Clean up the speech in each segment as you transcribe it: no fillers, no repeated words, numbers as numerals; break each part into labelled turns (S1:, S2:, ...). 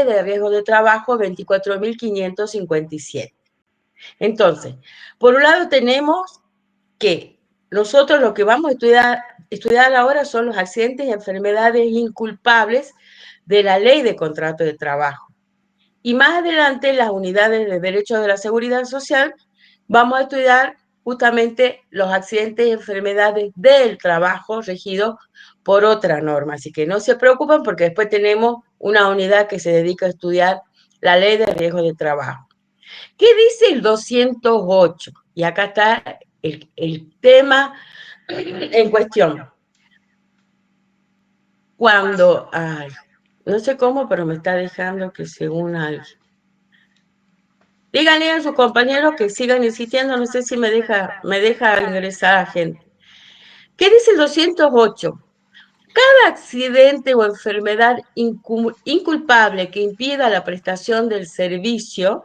S1: ley de riesgo de trabajo 24.557. Entonces, por un lado tenemos que nosotros lo que vamos a estudiar ahora son los accidentes y enfermedades inculpables de la ley de contrato de trabajo. Y más adelante, en las unidades de derechos de la seguridad social, vamos a estudiar justamente los accidentes y enfermedades del trabajo regidos por otra norma. Así que no se preocupen porque después tenemos una unidad que se dedica a estudiar la ley de riesgo de trabajo. ¿Qué dice el 208? Y acá está el tema en cuestión. Cuando, no sé cómo, pero me está dejando que se una alguien. Díganle a sus compañeros que sigan insistiendo, no sé si me deja ingresar a gente. ¿Qué dice el 208? Cada accidente o enfermedad inculpable que impida la prestación del servicio.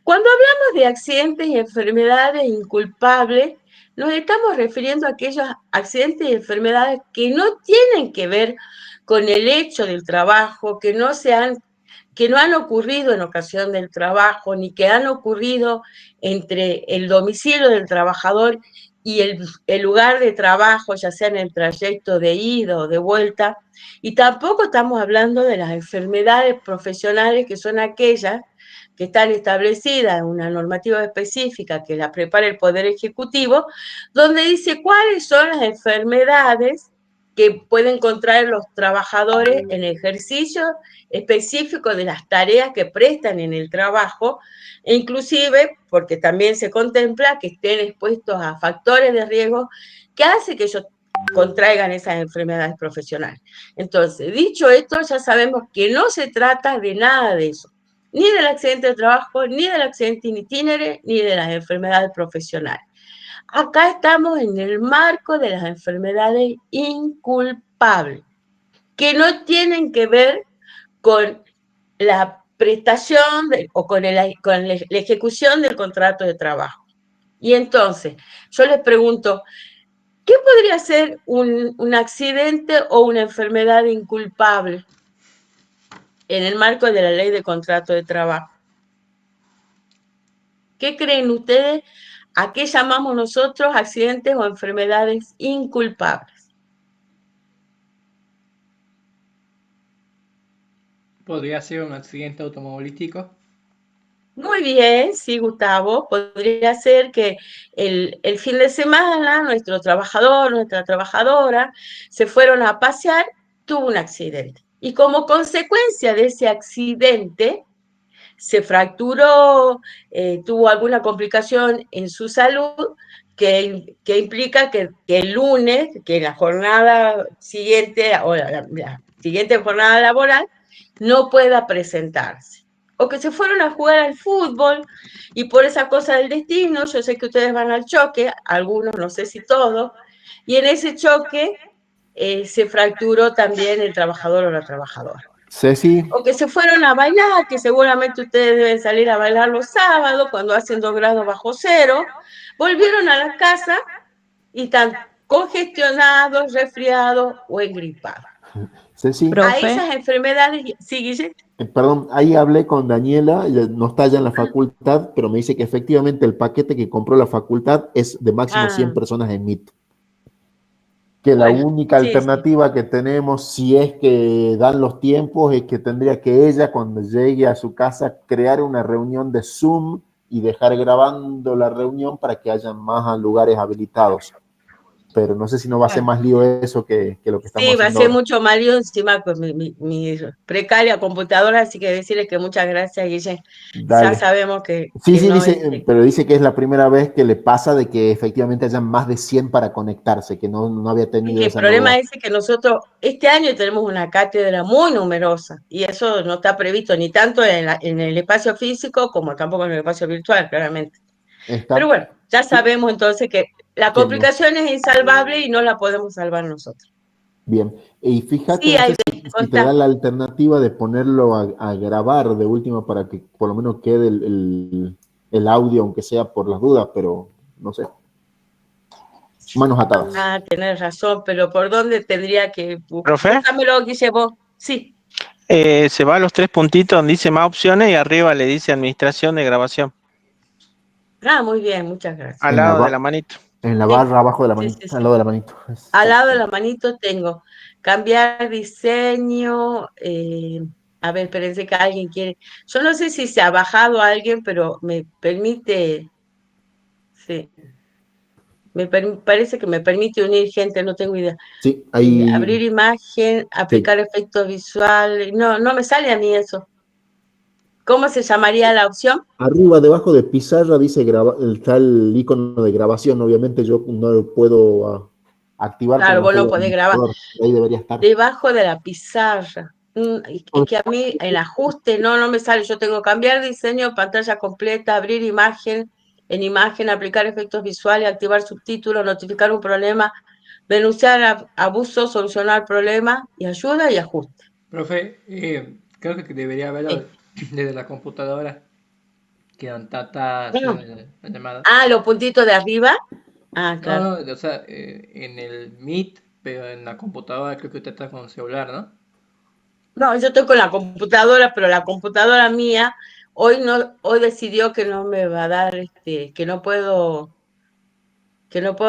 S1: Cuando hablamos de accidentes y enfermedades inculpables, nos estamos refiriendo a aquellos accidentes y enfermedades que no tienen que ver con el hecho del trabajo, que no han ocurrido en ocasión del trabajo, ni que han ocurrido entre el domicilio del trabajador y el lugar de trabajo, ya sea en el trayecto de ida o de vuelta. Y tampoco estamos hablando de las enfermedades profesionales, que son aquellas que están establecidas en una normativa específica que la prepara el Poder Ejecutivo, donde dice cuáles son las enfermedades que pueden contraer los trabajadores en ejercicio específico de las tareas que prestan en el trabajo, e inclusive porque también se contempla que estén expuestos a factores de riesgo que hace que ellos contraigan esas enfermedades profesionales. Entonces, dicho esto, ya sabemos que no se trata de nada de eso, ni del accidente de trabajo, ni del accidente in itinere, ni de las enfermedades profesionales. Acá estamos en el marco de las enfermedades inculpables, que no tienen que ver con la prestación o con la ejecución del contrato de trabajo. Y entonces, yo les pregunto, ¿qué podría ser un accidente o una enfermedad inculpable en el marco de la ley de contrato de trabajo? ¿Qué creen ustedes? ¿A qué llamamos nosotros accidentes o enfermedades inculpables?
S2: ¿Podría ser un accidente automovilístico?
S1: Muy bien, sí, Gustavo. Podría ser que el fin de semana nuestro trabajador, nuestra trabajadora, se fueron a pasear, tuvo un accidente. Y como consecuencia de ese accidente, se fracturó, tuvo alguna complicación en su salud que implica que el lunes, que la jornada siguiente o la siguiente jornada laboral, no pueda presentarse. O que se fueron a jugar al fútbol y por esa cosa del destino, yo sé que ustedes van al choque, algunos, no sé si todos, y en ese choque se fracturó también el trabajador o la trabajadora.
S3: Ceci.
S1: O que se fueron a bailar, que seguramente ustedes deben salir a bailar los sábados cuando hacen 2 grados bajo cero, volvieron a la casa y están congestionados, resfriados o engripados.
S3: Ceci.
S1: A esas enfermedades, sí, Guille.
S3: Perdón, ahí hablé con Daniela, ella no está ya en la facultad, pero me dice que efectivamente el paquete que compró la facultad es de máximo 100 personas en MIT. Que la única alternativa que tenemos, si es que dan los tiempos, es que tendría que ella, cuando llegue a su casa, crear una reunión de Zoom y dejar grabando la reunión para que haya más lugares habilitados. Pero no sé si no va a ser más lío eso que lo que estamos haciendo.
S1: Sí, va a ser mucho más lío encima con mi precaria computadora, así que decirle que muchas gracias, Guille.
S3: Dale.
S1: Ya sabemos que
S3: Sí,
S1: no
S3: dice, pero dice que es la primera vez que le pasa de que efectivamente hayan más de 100 para conectarse, que no había tenido esa novedad.
S1: El problema es que nosotros este año tenemos una cátedra muy numerosa y eso no está previsto ni tanto en el espacio físico como tampoco en el espacio virtual, claramente. Pero bueno, ya sabemos entonces que la complicación es insalvable y no la podemos salvar nosotros.
S3: Bien, y fíjate,
S1: Sí,
S3: no sé si te da la alternativa de ponerlo a grabar de última para que por lo menos quede el audio, aunque sea por las dudas, pero no sé. Manos atadas.
S1: Ah, tenés razón, pero ¿por dónde tendría que...?
S4: ¿Profe?
S1: Búscamelo, Guille, vos. Sí.
S4: Se va a los tres puntitos donde dice más opciones y arriba le dice administración de grabación,
S1: Ah, muy bien, muchas gracias.
S4: al
S3: En la,
S4: lado de
S3: ba-
S4: la manito.
S3: en la
S1: Sí,
S3: barra abajo de la
S1: sí,
S3: manito,
S1: sí,
S3: al
S1: sí.
S3: lado de la manito.
S1: Al lado de
S3: Exacto.
S1: la manito tengo cambiar diseño. A ver, espérense que alguien quiere. Yo no sé si se ha bajado alguien, pero me permite, sí, parece que me permite unir gente, no tengo idea.
S3: Sí, ahí,
S1: Abrir imagen,
S3: sí.
S1: aplicar efectos visuales. No, no me sale a mí eso. ¿Cómo se llamaría la opción?
S3: Arriba, debajo de pizarra, dice está el icono de grabación. Obviamente yo no lo puedo activar porque
S1: Claro,
S3: no
S1: vos
S3: estoy
S1: no
S3: en el
S1: podés grabar.
S3: computador. Ahí debería estar.
S1: Debajo de la pizarra. Es que a mí en ajuste no me sale. Yo tengo cambiar diseño, pantalla completa, abrir imagen, en imagen, aplicar efectos visuales, activar subtítulos, notificar un problema, denunciar abuso, solucionar problema y ayuda y ajuste.
S2: Profe, creo que debería haberlo
S1: Sí.
S2: desde la computadora, que Don Tata
S1: Ah,
S2: hace la llamada.
S1: los puntitos de arriba. Ah,
S2: No,
S1: claro.
S2: no, o sea, en el Meet, pero en la computadora creo que usted está con el celular, ¿no?
S1: No, yo estoy con la computadora, pero la computadora mía hoy decidió que no me va a dar, que no puedo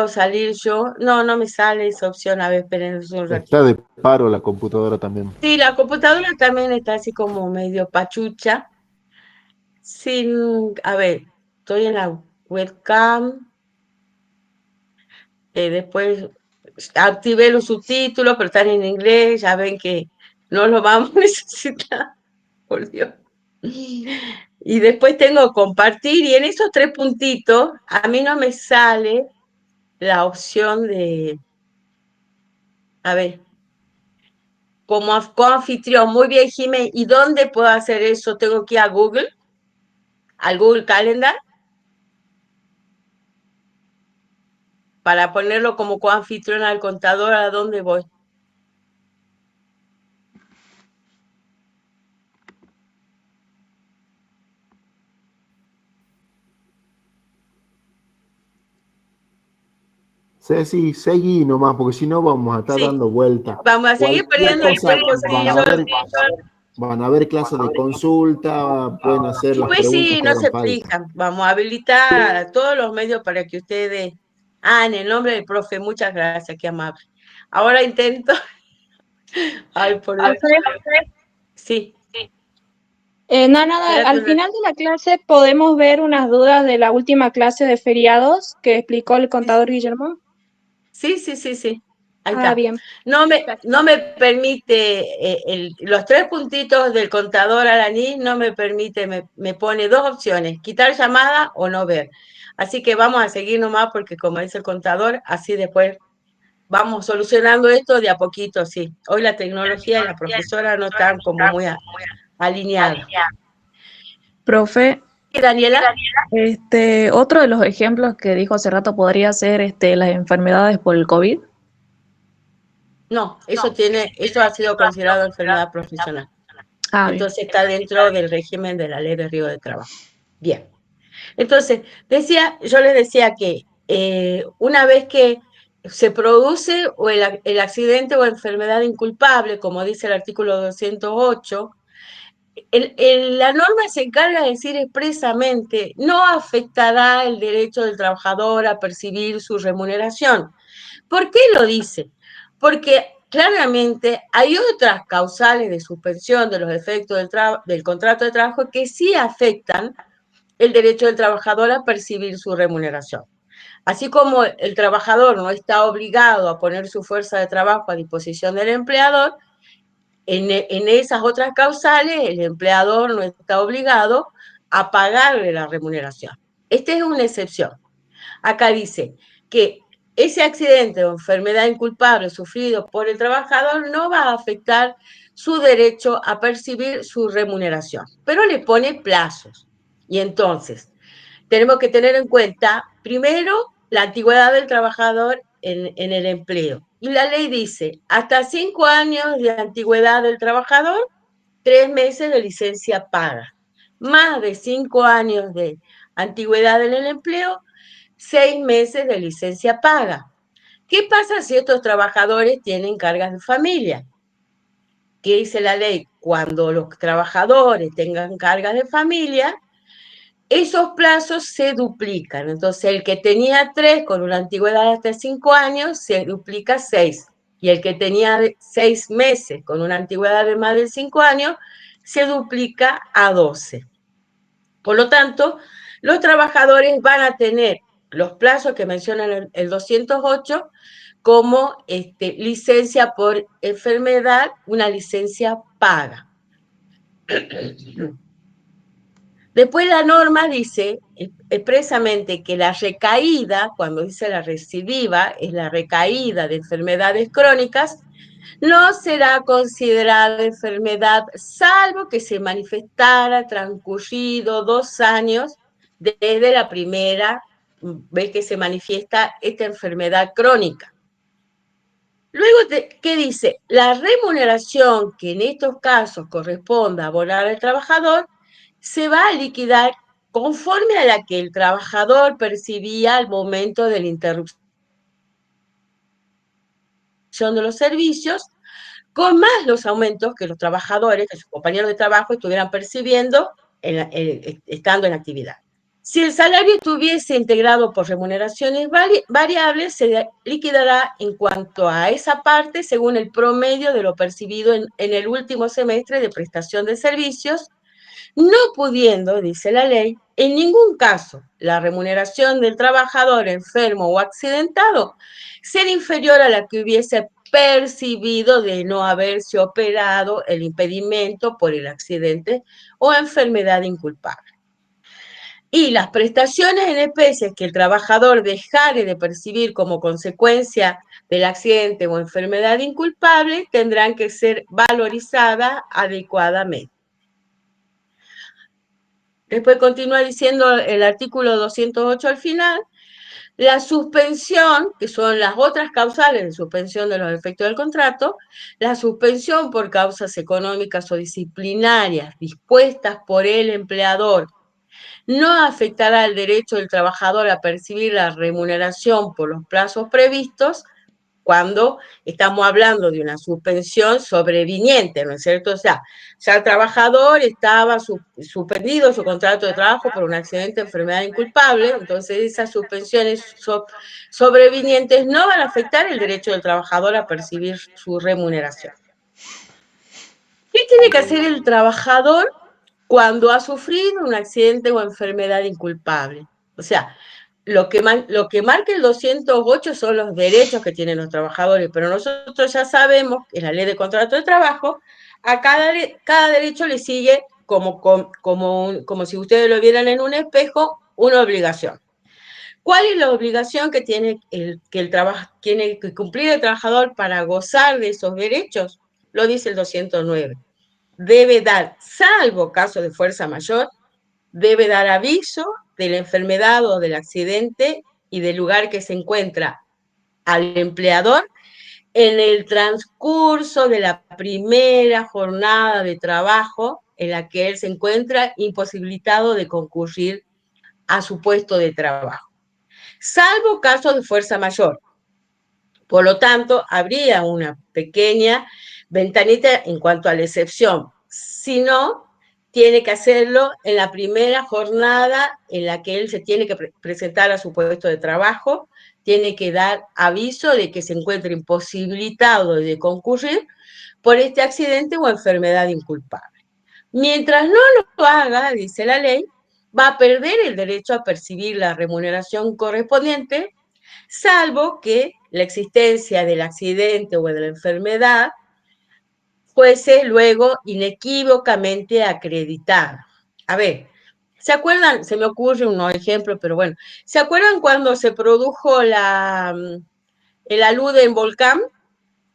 S1: salir yo. No, no me sale esa opción. A ver, esperen un
S3: Está
S1: ratito.
S3: de paro la computadora también.
S1: Sí, la computadora también está así como medio pachucha. Sin, a ver, estoy en la webcam. Después activé los subtítulos, pero están en inglés. Ya ven que no lo vamos a necesitar, por Dios. Y después tengo compartir, y en esos tres puntitos a mí no me sale la opción de, a ver, como coanfitrión. Muy bien, Jimé. ¿Y dónde puedo hacer eso? Tengo que ir a Google, al Google Calendar, para ponerlo como coanfitrión al contador. ¿A dónde voy?
S3: Ceci, seguí nomás, porque si no vamos a estar
S1: Sí,
S3: dando vueltas.
S1: vamos a seguir
S3: Cualquier
S1: perdiendo el
S3: cosa
S1: tiempo. Sí,
S3: van a ver clases de consulta, pueden hacer las
S1: pues
S3: preguntas
S1: sí,
S3: que
S1: no se
S3: hagan falta.
S1: explican. Vamos a habilitar a todos los medios para que ustedes. En el nombre del profe, muchas gracias, qué amable. Ahora intento. Ay, por Dios. Sí,
S5: No, nada,
S1: espérate
S5: al
S1: un ratito.
S5: final de la clase podemos ver unas dudas de la última clase de feriados que explicó el contador Guillermo.
S1: Sí, sí, sí, sí. Ahí
S5: Ah,
S1: está.
S5: bien.
S1: No me permite, los tres puntitos del contador Alaní no me permite, me pone dos opciones, quitar llamada o no ver. Así que vamos a seguir nomás porque como dice el contador, así después vamos solucionando esto de a poquito, sí. Hoy la tecnología y la profesora no están como muy alineadas.
S5: Profe,
S1: ¿Y Daniela?
S5: otro de los ejemplos que dijo hace rato podría ser las enfermedades por el COVID.
S1: No, eso ha sido considerado enfermedad profesional.
S5: Ah, bien.
S1: Entonces está dentro del régimen de la ley de riesgo de trabajo. Bien. Entonces, yo les decía que una vez que se produce el accidente o enfermedad inculpable, como dice el artículo 208, la norma se encarga de decir expresamente, no afectará el derecho del trabajador a percibir su remuneración. ¿Por qué lo dice? Porque claramente hay otras causales de suspensión de los efectos del contrato de trabajo que sí afectan el derecho del trabajador a percibir su remuneración. Así como el trabajador no está obligado a poner su fuerza de trabajo a disposición del empleador, en esas otras causales el empleador no está obligado a pagarle la remuneración. Esta es una excepción. Acá dice que ese accidente o enfermedad inculpable sufrido por el trabajador no va a afectar su derecho a percibir su remuneración, pero le pone plazos. Y entonces, tenemos que tener en cuenta, primero, la antigüedad del trabajador en el empleo. Y la ley dice, hasta 5 años de antigüedad del trabajador, 3 meses de licencia paga. Más de 5 años de antigüedad en el empleo, 6 meses de licencia paga. ¿Qué pasa si estos trabajadores tienen cargas de familia? ¿qué dice la ley? Cuando los trabajadores tengan cargas de familia, esos plazos se duplican. Entonces, el que tenía 3 con una antigüedad hasta 5 años se duplica a 6. Y el que tenía 6 meses con una antigüedad de más de 5 años se duplica a 12. Por lo tanto, los trabajadores van a tener los plazos que menciona el 208 como licencia por enfermedad, una licencia paga. Después la norma dice expresamente que la recaída, cuando dice la recidiva, es la recaída de enfermedades crónicas, no será considerada enfermedad salvo que se manifestara transcurrido 2 años desde la primera vez que se manifiesta esta enfermedad crónica. Luego, ¿qué dice? La remuneración que en estos casos corresponda abonar al trabajador se va a liquidar conforme a la que el trabajador percibía al momento de la interrupción de los servicios, con más los aumentos que los trabajadores, que sus compañeros de trabajo estuvieran percibiendo estando en actividad. Si el salario estuviese integrado por remuneraciones variables, se liquidará en cuanto a esa parte según el promedio de lo percibido en el último semestre de prestación de servicios, no pudiendo, dice la ley, en ningún caso la remuneración del trabajador enfermo o accidentado ser inferior a la que hubiese percibido de no haberse operado el impedimento por el accidente o enfermedad inculpable. Y las prestaciones en especie que el trabajador dejare de percibir como consecuencia del accidente o enfermedad inculpable tendrán que ser valorizadas adecuadamente. Después continúa diciendo el artículo 208 al final, la suspensión, que son las otras causales de suspensión de los efectos del contrato, la suspensión por causas económicas o disciplinarias dispuestas por el empleador, no afectará el derecho del trabajador a percibir la remuneración por los plazos previstos cuando estamos hablando de una suspensión sobreviniente, ¿no es cierto? O sea, ya el trabajador estaba suspendido su contrato de trabajo por un accidente, enfermedad inculpable, entonces esas suspensiones sobrevinientes no van a afectar el derecho del trabajador a percibir su remuneración. ¿Qué tiene que hacer el trabajador cuando ha sufrido un accidente o enfermedad inculpable? O sea, lo que marca el 208 son los derechos que tienen los trabajadores, pero nosotros ya sabemos que en la ley de contrato de trabajo a cada derecho le sigue como si ustedes lo vieran en un espejo, una obligación. ¿Cuál es la obligación que tiene que cumplir el trabajador para gozar de esos derechos? Lo dice el 209. Debe dar, salvo caso de fuerza mayor, debe dar aviso de la enfermedad o del accidente y del lugar que se encuentra al empleador en el transcurso de la primera jornada de trabajo en la que él se encuentra imposibilitado de concurrir a su puesto de trabajo, salvo caso de fuerza mayor. Por lo tanto, habría una pequeña ventanita en cuanto a la excepción. Si no, tiene que hacerlo en la primera jornada en la que él se tiene que presentar a su puesto de trabajo, tiene que dar aviso de que se encuentra imposibilitado de concurrir por este accidente o enfermedad inculpable. Mientras no lo haga, dice la ley, va a perder el derecho a percibir la remuneración correspondiente, salvo que la existencia del accidente o de la enfermedad fuese luego inequívocamente acreditada. A ver, ¿se acuerdan? Se me ocurre un ejemplo, pero bueno, ¿se acuerdan cuando se produjo el alud en Volcán?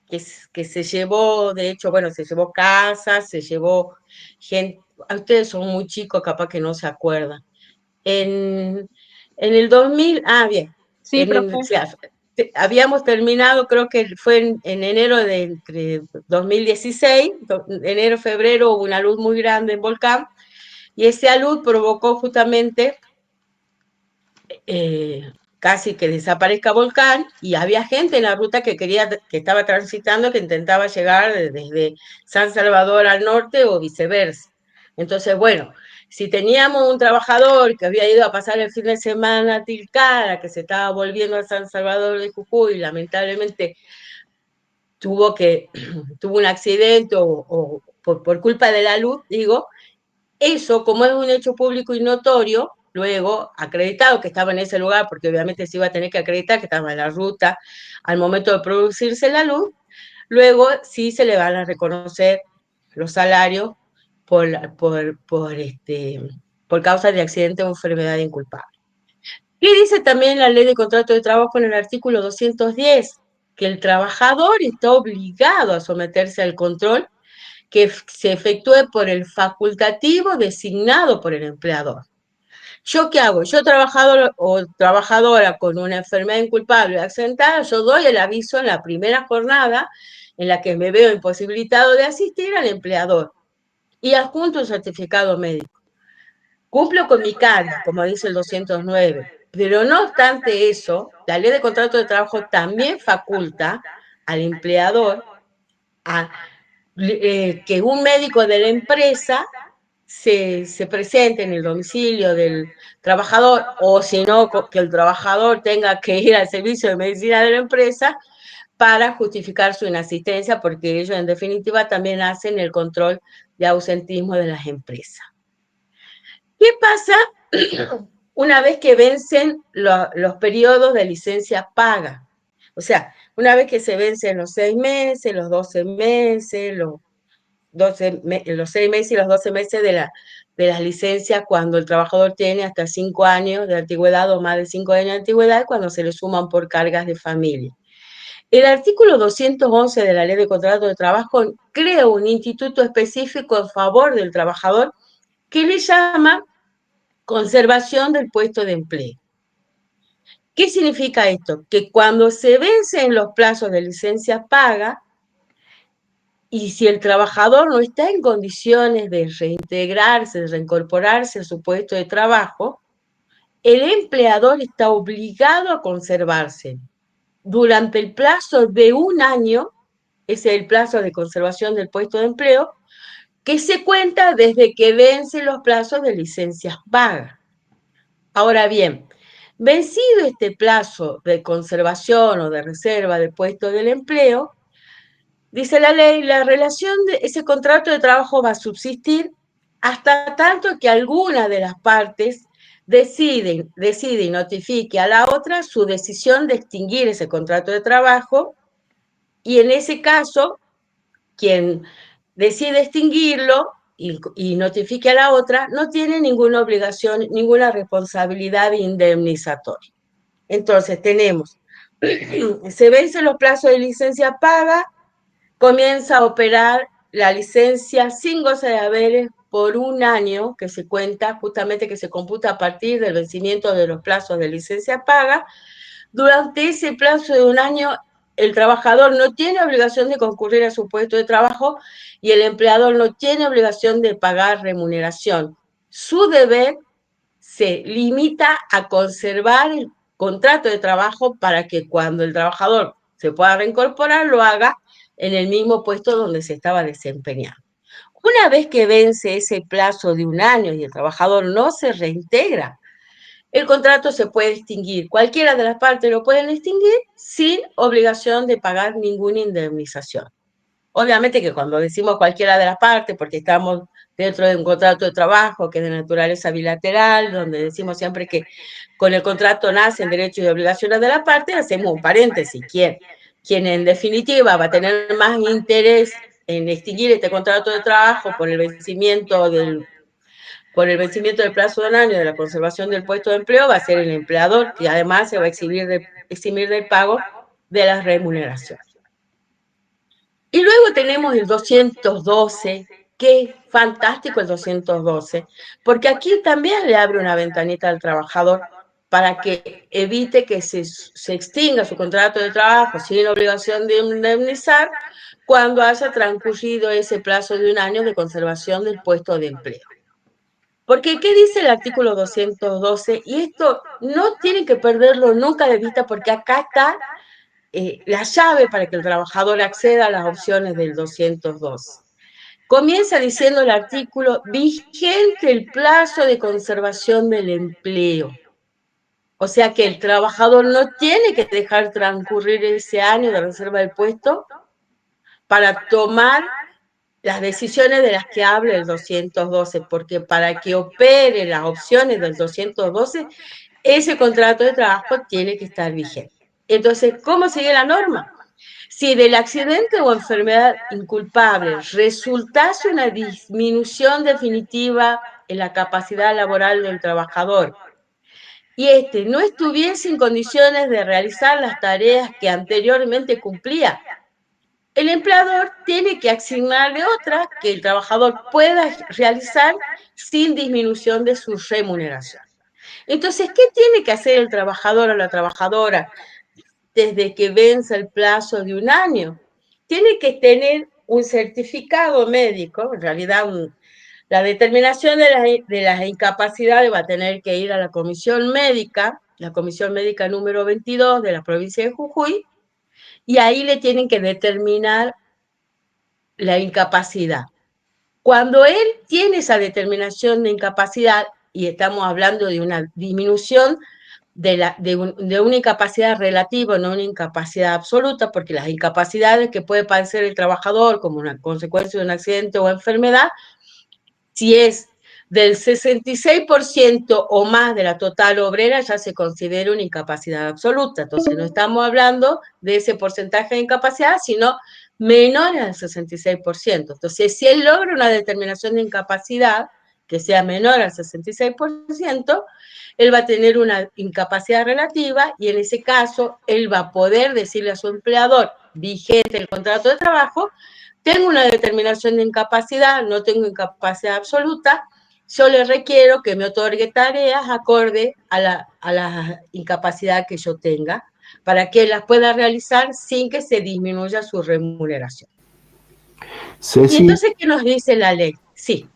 S1: Que se llevó, de hecho, bueno, se llevó casas, se llevó gente, ustedes son muy chicos, capaz que no se acuerdan. En el 2000, bien.
S5: Sí, profe.
S1: Habíamos terminado, creo que fue en enero de 2016, enero, febrero, hubo una luz muy grande en Volcán, y ese alud provocó justamente casi que desaparezca Volcán, y había gente en la ruta que estaba transitando, que intentaba llegar desde San Salvador al norte o viceversa. Entonces, bueno, si teníamos un trabajador que había ido a pasar el fin de semana a Tilcara, que se estaba volviendo a San Salvador de Jujuy, lamentablemente tuvo un accidente o por culpa de la luz, digo, eso, como es un hecho público y notorio, luego acreditado que estaba en ese lugar, porque obviamente se iba a tener que acreditar que estaba en la ruta al momento de producirse la luz, luego sí se le van a reconocer los salarios por causa de accidente o enfermedad inculpable. Y dice también la ley de contrato de trabajo en el artículo 210, que el trabajador está obligado a someterse al control que se efectúe por el facultativo designado por el empleador. ¿Yo qué hago? Yo trabajador o trabajadora con una enfermedad inculpable o accidentada, yo doy el aviso en la primera jornada en la que me veo imposibilitado de asistir al empleador y adjunto un certificado médico. Cumplo con mi carga, como dice el 209, pero no obstante eso, la ley de contrato de trabajo también faculta al empleador a que un médico de la empresa se presente en el domicilio del trabajador, o si no, que el trabajador tenga que ir al servicio de medicina de la empresa para justificar su inasistencia, porque ellos en definitiva también hacen el control de ausentismo de las empresas. ¿Qué pasa una vez que vencen los periodos de licencia paga? O sea, una vez que se vencen los 6 meses, los 12 meses, los 6 meses y los 12 meses de las licencias, cuando el trabajador tiene hasta 5 años de antigüedad o más de 5 años de antigüedad, cuando se le suman por cargas de familia. El artículo 211 de la Ley de Contrato de Trabajo crea un instituto específico en favor del trabajador que le llama conservación del puesto de empleo. ¿Qué significa esto? Que cuando se vencen los plazos de licencia paga, y si el trabajador no está en condiciones de reintegrarse, de reincorporarse a su puesto de trabajo, el empleador está obligado a conservarse durante el plazo de 1 año, ese es el plazo de conservación del puesto de empleo, que se cuenta desde que vencen los plazos de licencias pagas. Ahora bien, vencido este plazo de conservación o de reserva del puesto del empleo, dice la ley, la relación de ese contrato de trabajo va a subsistir hasta tanto que alguna de las partes decide y notifique a la otra su decisión de extinguir ese contrato de trabajo, y en ese caso, quien decide extinguirlo y notifique a la otra, no tiene ninguna obligación, ninguna responsabilidad indemnizatoria. Entonces tenemos, se vencen los plazos de licencia paga, comienza a operar la licencia sin goce de haberes por 1 año, que se cuenta, justamente que se computa a partir del vencimiento de los plazos de licencia paga. Durante ese plazo de 1 año, el trabajador no tiene obligación de concurrir a su puesto de trabajo y el empleador no tiene obligación de pagar remuneración. Su deber se limita a conservar el contrato de trabajo para que cuando el trabajador se pueda reincorporar, lo haga en el mismo puesto donde se estaba desempeñando. Una vez que vence ese plazo de 1 año y el trabajador no se reintegra, el contrato se puede extinguir. Cualquiera de las partes lo pueden extinguir sin obligación de pagar ninguna indemnización. Obviamente que cuando decimos cualquiera de las partes, porque estamos dentro de un contrato de trabajo que es de naturaleza bilateral, donde decimos siempre que con el contrato nacen derechos y obligaciones de la parte, hacemos un paréntesis. Quien en definitiva va a tener más interés en extinguir este contrato de trabajo por el vencimiento del plazo de 1 año de la conservación del puesto de empleo, va a ser el empleador, que además se va a eximir del pago de las remuneraciones. Y luego tenemos el 212, qué fantástico el 212, porque aquí también le abre una ventanita al trabajador para que evite que se extinga su contrato de trabajo sin obligación de indemnizar cuando haya transcurrido ese plazo de 1 año de conservación del puesto de empleo. Porque, ¿qué dice el artículo 212? Y esto no tienen que perderlo nunca de vista porque acá está la llave para que el trabajador acceda a las opciones del 212. Comienza diciendo el artículo, vigente el plazo de conservación del empleo. O sea que el trabajador no tiene que dejar transcurrir ese año de reserva del puesto para tomar las decisiones de las que habla el 212, porque para que opere las opciones del 212, ese contrato de trabajo tiene que estar vigente. Entonces, ¿cómo sigue la norma? Si del accidente o enfermedad inculpable resultase una disminución definitiva en la capacidad laboral del trabajador y éste no estuviese en condiciones de realizar las tareas que anteriormente cumplía, el empleador tiene que asignarle otras que el trabajador pueda realizar sin disminución de su remuneración. Entonces, ¿qué tiene que hacer el trabajador o la trabajadora desde que venza el plazo de un año? Tiene que tener un certificado médico, en realidad la determinación de las incapacidades va a tener que ir a la comisión médica número 22 de la provincia de Jujuy, y ahí le tienen que determinar la incapacidad. Cuando él tiene esa determinación de incapacidad, y estamos hablando de una disminución de una incapacidad relativa, no una incapacidad absoluta, porque las incapacidades que puede padecer el trabajador como una consecuencia de un accidente o enfermedad, si es del 66% o más de la total obrera, ya se considera una incapacidad absoluta. Entonces, no estamos hablando de ese porcentaje de incapacidad, sino menor al 66%. Entonces, si él logra una determinación de incapacidad que sea menor al 66%, él va a tener una incapacidad relativa y en ese caso, él va a poder decirle a su empleador, vigente el contrato de trabajo, tengo una determinación de incapacidad, no tengo incapacidad absoluta, yo le requiero que me otorgue tareas acorde a la incapacidad que yo tenga, para que las pueda realizar sin que se disminuya su remuneración.
S3: Ceci,
S1: ¿Y entonces qué nos dice la ley? Sí.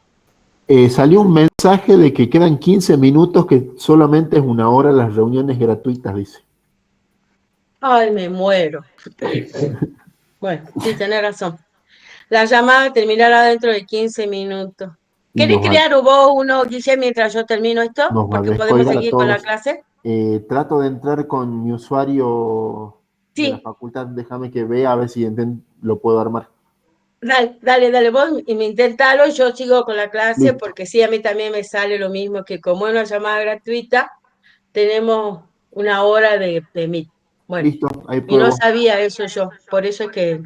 S3: Salió un mensaje de que quedan 15 minutos, que solamente es una hora las reuniones gratuitas, dice.
S1: Ay, me muero. Bueno, sí, tenés razón. La llamada terminará dentro de 15 minutos.
S3: Y
S1: ¿Querés crear vos uno, Guille, mientras yo termino esto?
S3: nos va a
S1: Porque podemos
S3: descolgar a
S1: seguir con la
S3: todos.
S1: clase.
S3: Trato de entrar con mi usuario de la
S1: Sí,
S3: facultad, déjame que vea a ver si lo puedo armar.
S1: dale vos y me intentalo, yo sigo con la clase
S3: Listo,
S1: porque sí, a mí también me sale lo mismo que como es una llamada gratuita, tenemos una hora de Meet. Bueno,
S3: listo, ahí
S1: y no
S3: pruebo.
S1: sabía eso yo, por eso es que,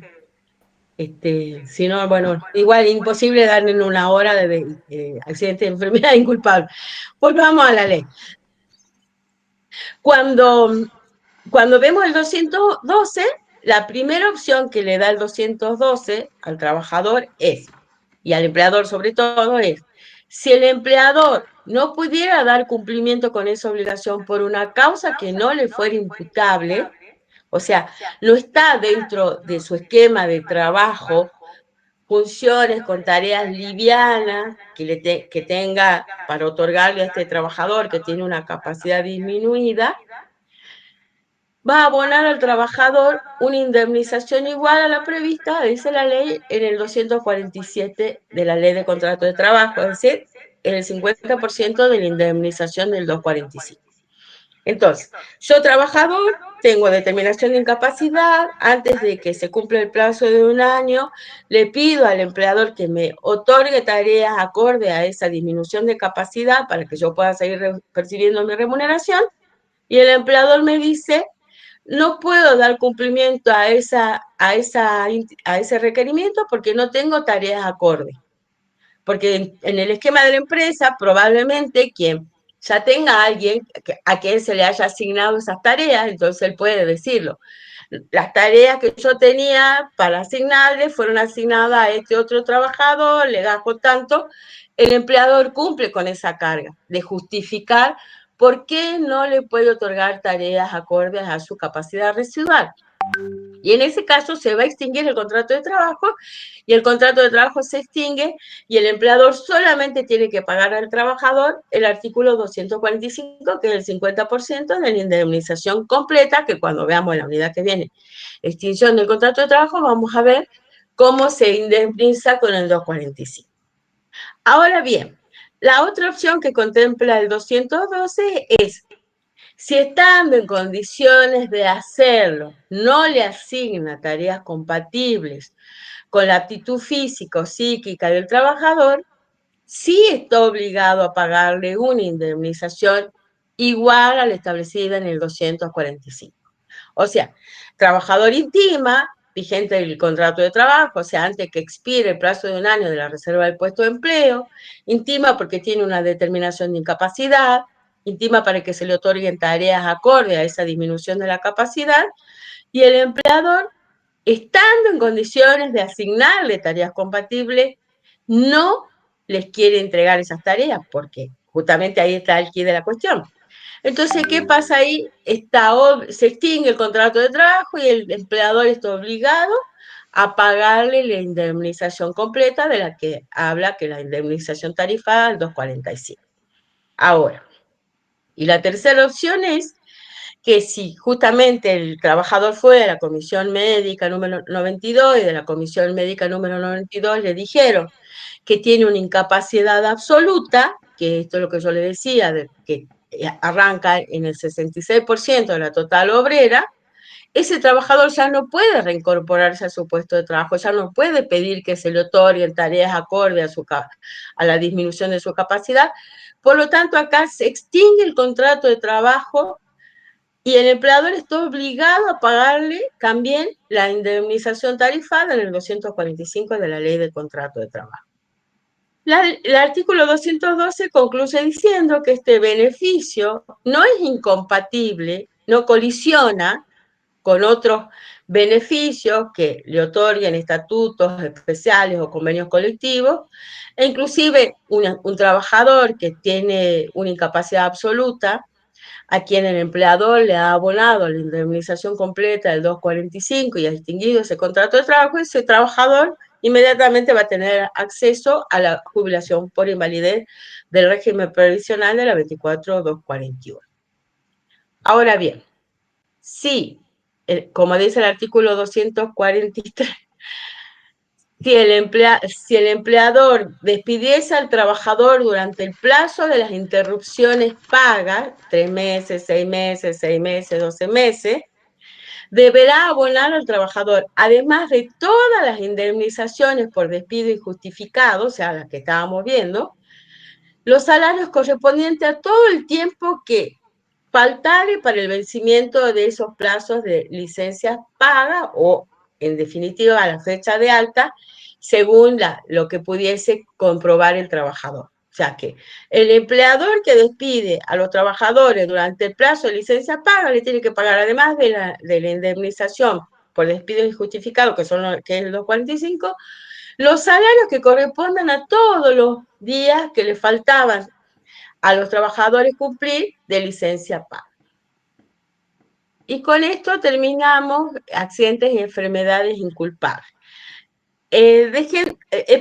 S1: si no, bueno, igual imposible darle en una hora de accidente de enfermedad inculpable. Volvamos a la ley. Cuando vemos el 212, la primera opción que le da el 212 al trabajador es, y al empleador sobre todo, es, si el empleador no pudiera dar cumplimiento con esa obligación por una causa que no le fuera imputable, o sea, no está dentro de su esquema de trabajo, funciones con tareas livianas que tenga para otorgarle a este trabajador que tiene una capacidad disminuida, va a abonar al trabajador una indemnización igual a la prevista, dice la ley, en el 247 de la Ley de Contrato de Trabajo, es decir, en el 50% de la indemnización del 245. Entonces, yo trabajador, tengo determinación de incapacidad, antes de que se cumpla el plazo de un año, le pido al empleador que me otorgue tareas acorde a esa disminución de capacidad para que yo pueda seguir percibiendo mi remuneración, y el empleador me dice, no puedo dar cumplimiento a ese requerimiento porque no tengo tareas acorde. Porque en el esquema de la empresa, probablemente quien ya tenga a alguien a quien se le haya asignado esas tareas, entonces él puede decirlo. Las tareas que yo tenía para asignarle fueron asignadas a este otro trabajador, le gasto tanto, el empleador cumple con esa carga de justificar por qué no le puede otorgar tareas acordes a su capacidad residual. Y en ese caso se va a extinguir el contrato de trabajo y el contrato de trabajo se extingue y el empleador solamente tiene que pagar al trabajador el artículo 245, que es el 50% de la indemnización completa, que cuando veamos en la unidad que viene, extinción del contrato de trabajo, vamos a ver cómo se indemniza con el 245. Ahora bien, la otra opción que contempla el 212 es, si estando en condiciones de hacerlo, no le asigna tareas compatibles con la aptitud física o psíquica del trabajador, sí está obligado a pagarle una indemnización igual a la establecida en el 245. O sea, trabajador intima, vigente el contrato de trabajo, o sea, antes que expire el plazo de 1 año de la reserva del puesto de empleo, intima porque tiene una determinación de incapacidad, intima para que se le otorguen tareas acorde a esa disminución de la capacidad, y el empleador, estando en condiciones de asignarle tareas compatibles, no les quiere entregar esas tareas, porque justamente ahí está el quid de la cuestión. Entonces, ¿qué pasa ahí? Se extingue el contrato de trabajo y el empleador está obligado a pagarle la indemnización completa de la que habla, que la indemnización tarifada del 245. Ahora, y la tercera opción es que si justamente el trabajador fue a la comisión médica número 92 y de la comisión médica número 92 le dijeron que tiene una incapacidad absoluta, que esto es lo que yo le decía, que arranca en el 66% de la total obrera, ese trabajador ya no puede reincorporarse a su puesto de trabajo, ya no puede pedir que se le otorguen tareas acorde a la disminución de su capacidad. Por lo tanto, acá se extingue el contrato de trabajo y el empleador está obligado a pagarle también la indemnización tarifada en el 245 de la Ley de Contrato de Trabajo. El artículo 212 concluye diciendo que este beneficio no es incompatible, no colisiona con otros beneficios que le otorguen estatutos especiales o convenios colectivos, e inclusive un trabajador que tiene una incapacidad absoluta, a quien el empleador le ha abonado la indemnización completa del 245 y ha extinguido ese contrato de trabajo, ese trabajador inmediatamente va a tener acceso a la jubilación por invalidez del régimen previsional de la 24.241. Ahora bien, si, como dice el artículo 243, si el empleador despidiese al trabajador durante el plazo de las interrupciones pagas, 3 meses, 6 meses, 6 meses, 12 meses, deberá abonar al trabajador, además de todas las indemnizaciones por despido injustificado, o sea, las que estábamos viendo, los salarios correspondientes a todo el tiempo que faltare para el vencimiento de esos plazos de licencias pagas o, en definitiva, a la fecha de alta, según lo que pudiese comprobar el trabajador. O sea que el empleador que despide a los trabajadores durante el plazo de licencia paga le tiene que pagar, además de la indemnización por despido injustificado, que es el 245, los salarios que corresponden a todos los días que le faltaban a los trabajadores cumplir de licencia paga. Y con esto terminamos accidentes y enfermedades inculpables.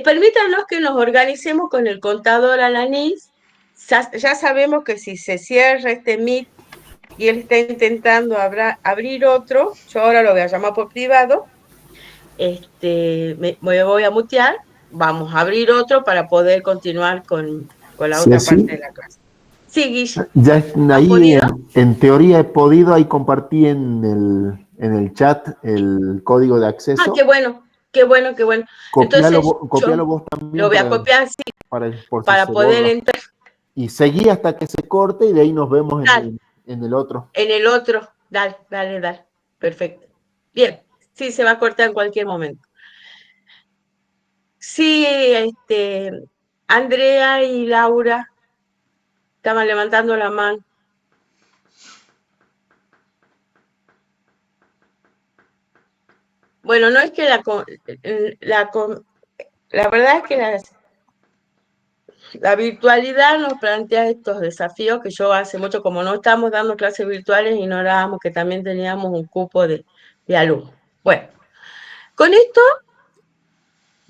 S1: Permítanos que nos organicemos con el contador Alanis. Ya sabemos que si se cierra este Meet y él está intentando abrir otro, yo ahora lo voy a llamar por privado, me voy a mutear, vamos a abrir otro para poder continuar con la otra parte de la clase. Sí, Guille.
S3: Ya ahí en teoría he podido, ahí compartí en el chat el código de acceso.
S1: Ah, qué bueno.
S3: Copialo,
S1: entonces,
S3: copialo vos también.
S1: Lo voy a copiar, sí, para poder entrar.
S3: Y seguí hasta que se corte y de ahí nos vemos en el otro.
S1: En el otro, dale. Perfecto. Bien, sí, se va a cortar en cualquier momento. Sí, Andrea y Laura estaban levantando la mano. Bueno, no es que la verdad es que la virtualidad nos plantea estos desafíos que yo hace mucho, como no estamos dando clases virtuales, ignorábamos que también teníamos un cupo de de alumnos. Bueno, con esto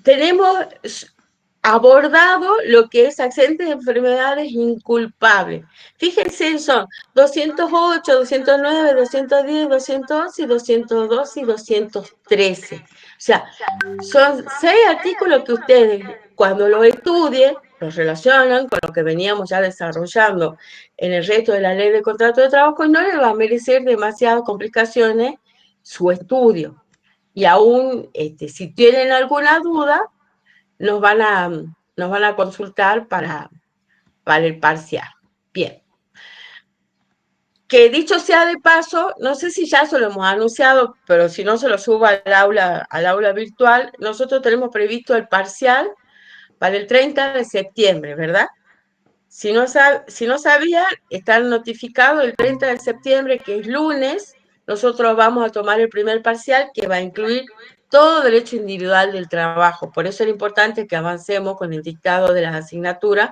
S1: tenemos abordado lo que es accidentes de enfermedades inculpables. Fíjense, son 208, 209, 210, 211 y 212 y 213. O sea, son 6 artículos que ustedes, cuando los estudien, los relacionan con lo que veníamos ya desarrollando en el resto de la ley de contrato de trabajo y no les va a merecer demasiadas complicaciones su estudio. Y aún, si tienen alguna duda, nos van a consultar para el parcial. Bien. Que dicho sea de paso, no sé si ya se lo hemos anunciado, pero si no se lo subo al aula virtual, nosotros tenemos previsto el parcial para el 30 de septiembre, ¿verdad? Si no sabían, están notificados el 30 de septiembre, que es lunes, nosotros vamos a tomar el primer parcial que va a incluir todo derecho individual del trabajo. Por eso es importante que avancemos con el dictado de las asignaturas,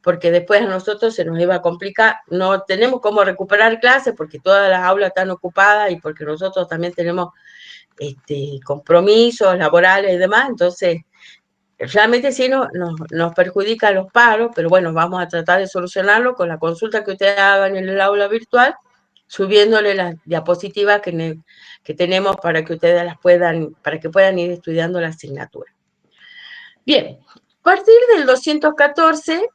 S1: porque después a nosotros se nos iba a complicar. No tenemos cómo recuperar clases porque todas las aulas están ocupadas y porque nosotros también tenemos compromisos laborales y demás. Entonces, realmente sí nos perjudica los paros, pero bueno, vamos a tratar de solucionarlo con la consulta que ustedes hagan en el aula virtual, subiéndole las diapositivas que tenemos para que ustedes para que puedan ir estudiando la asignatura. Bien, a partir del 214,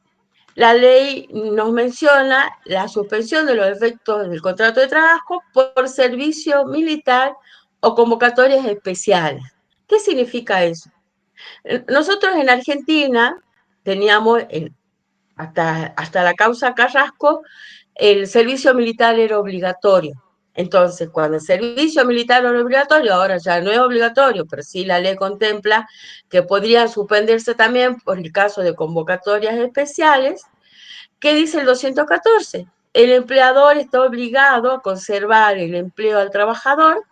S1: la ley nos menciona la suspensión de los efectos del contrato de trabajo por servicio militar o convocatorias especiales. ¿Qué significa eso? Nosotros en Argentina teníamos, hasta la causa Carrasco, el servicio militar era obligatorio. Entonces, cuando el servicio militar era obligatorio, ahora ya no es obligatorio, pero sí la ley contempla que podría suspenderse también por el caso de convocatorias especiales. ¿Qué dice el 214? El empleador está obligado a conservar el empleo al trabajador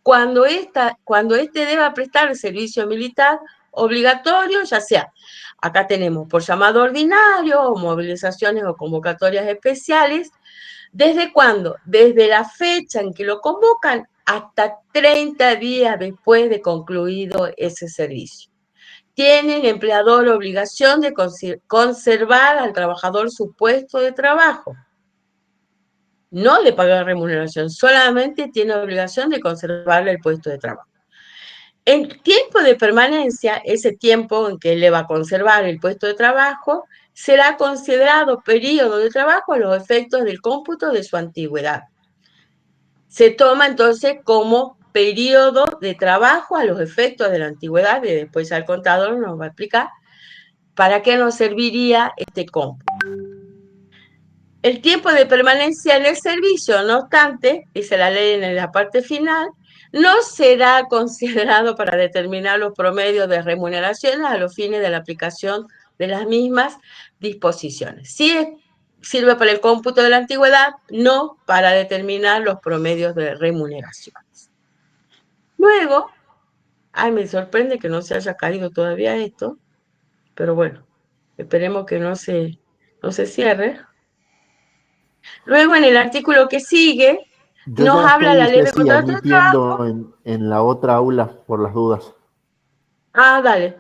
S1: cuando éste deba prestar el servicio militar obligatorio, ya sea, acá tenemos por llamado ordinario, o movilizaciones o convocatorias especiales. ¿Desde cuándo? Desde la fecha en que lo convocan hasta 30 días después de concluido ese servicio. Tiene el empleador obligación de conservar al trabajador su puesto de trabajo. No de pagar remuneración, solamente tiene obligación de conservarle el puesto de trabajo. El tiempo de permanencia, ese tiempo en que él le va a conservar el puesto de trabajo, será considerado periodo de trabajo a los efectos del cómputo de su antigüedad. Se toma entonces como periodo de trabajo a los efectos de la antigüedad, y después ya el contador nos va a explicar para qué nos serviría este cómputo. El tiempo de permanencia en el servicio, no obstante, dice la ley en la parte final, no será considerado para determinar los promedios de remuneraciones a los fines de la aplicación de las mismas disposiciones. Sí sirve para el cómputo de la antigüedad, no para determinar los promedios de remuneraciones. Luego, me sorprende que no se haya caído todavía esto, pero bueno, esperemos que no se cierre. Luego, en el artículo que sigue,
S3: Yo
S1: nos
S3: ya
S1: habla
S3: estoy,
S1: la ley de
S3: Ceci,
S1: contrato de trabajo.
S3: admitiendo en la otra aula por las dudas.
S1: Dale.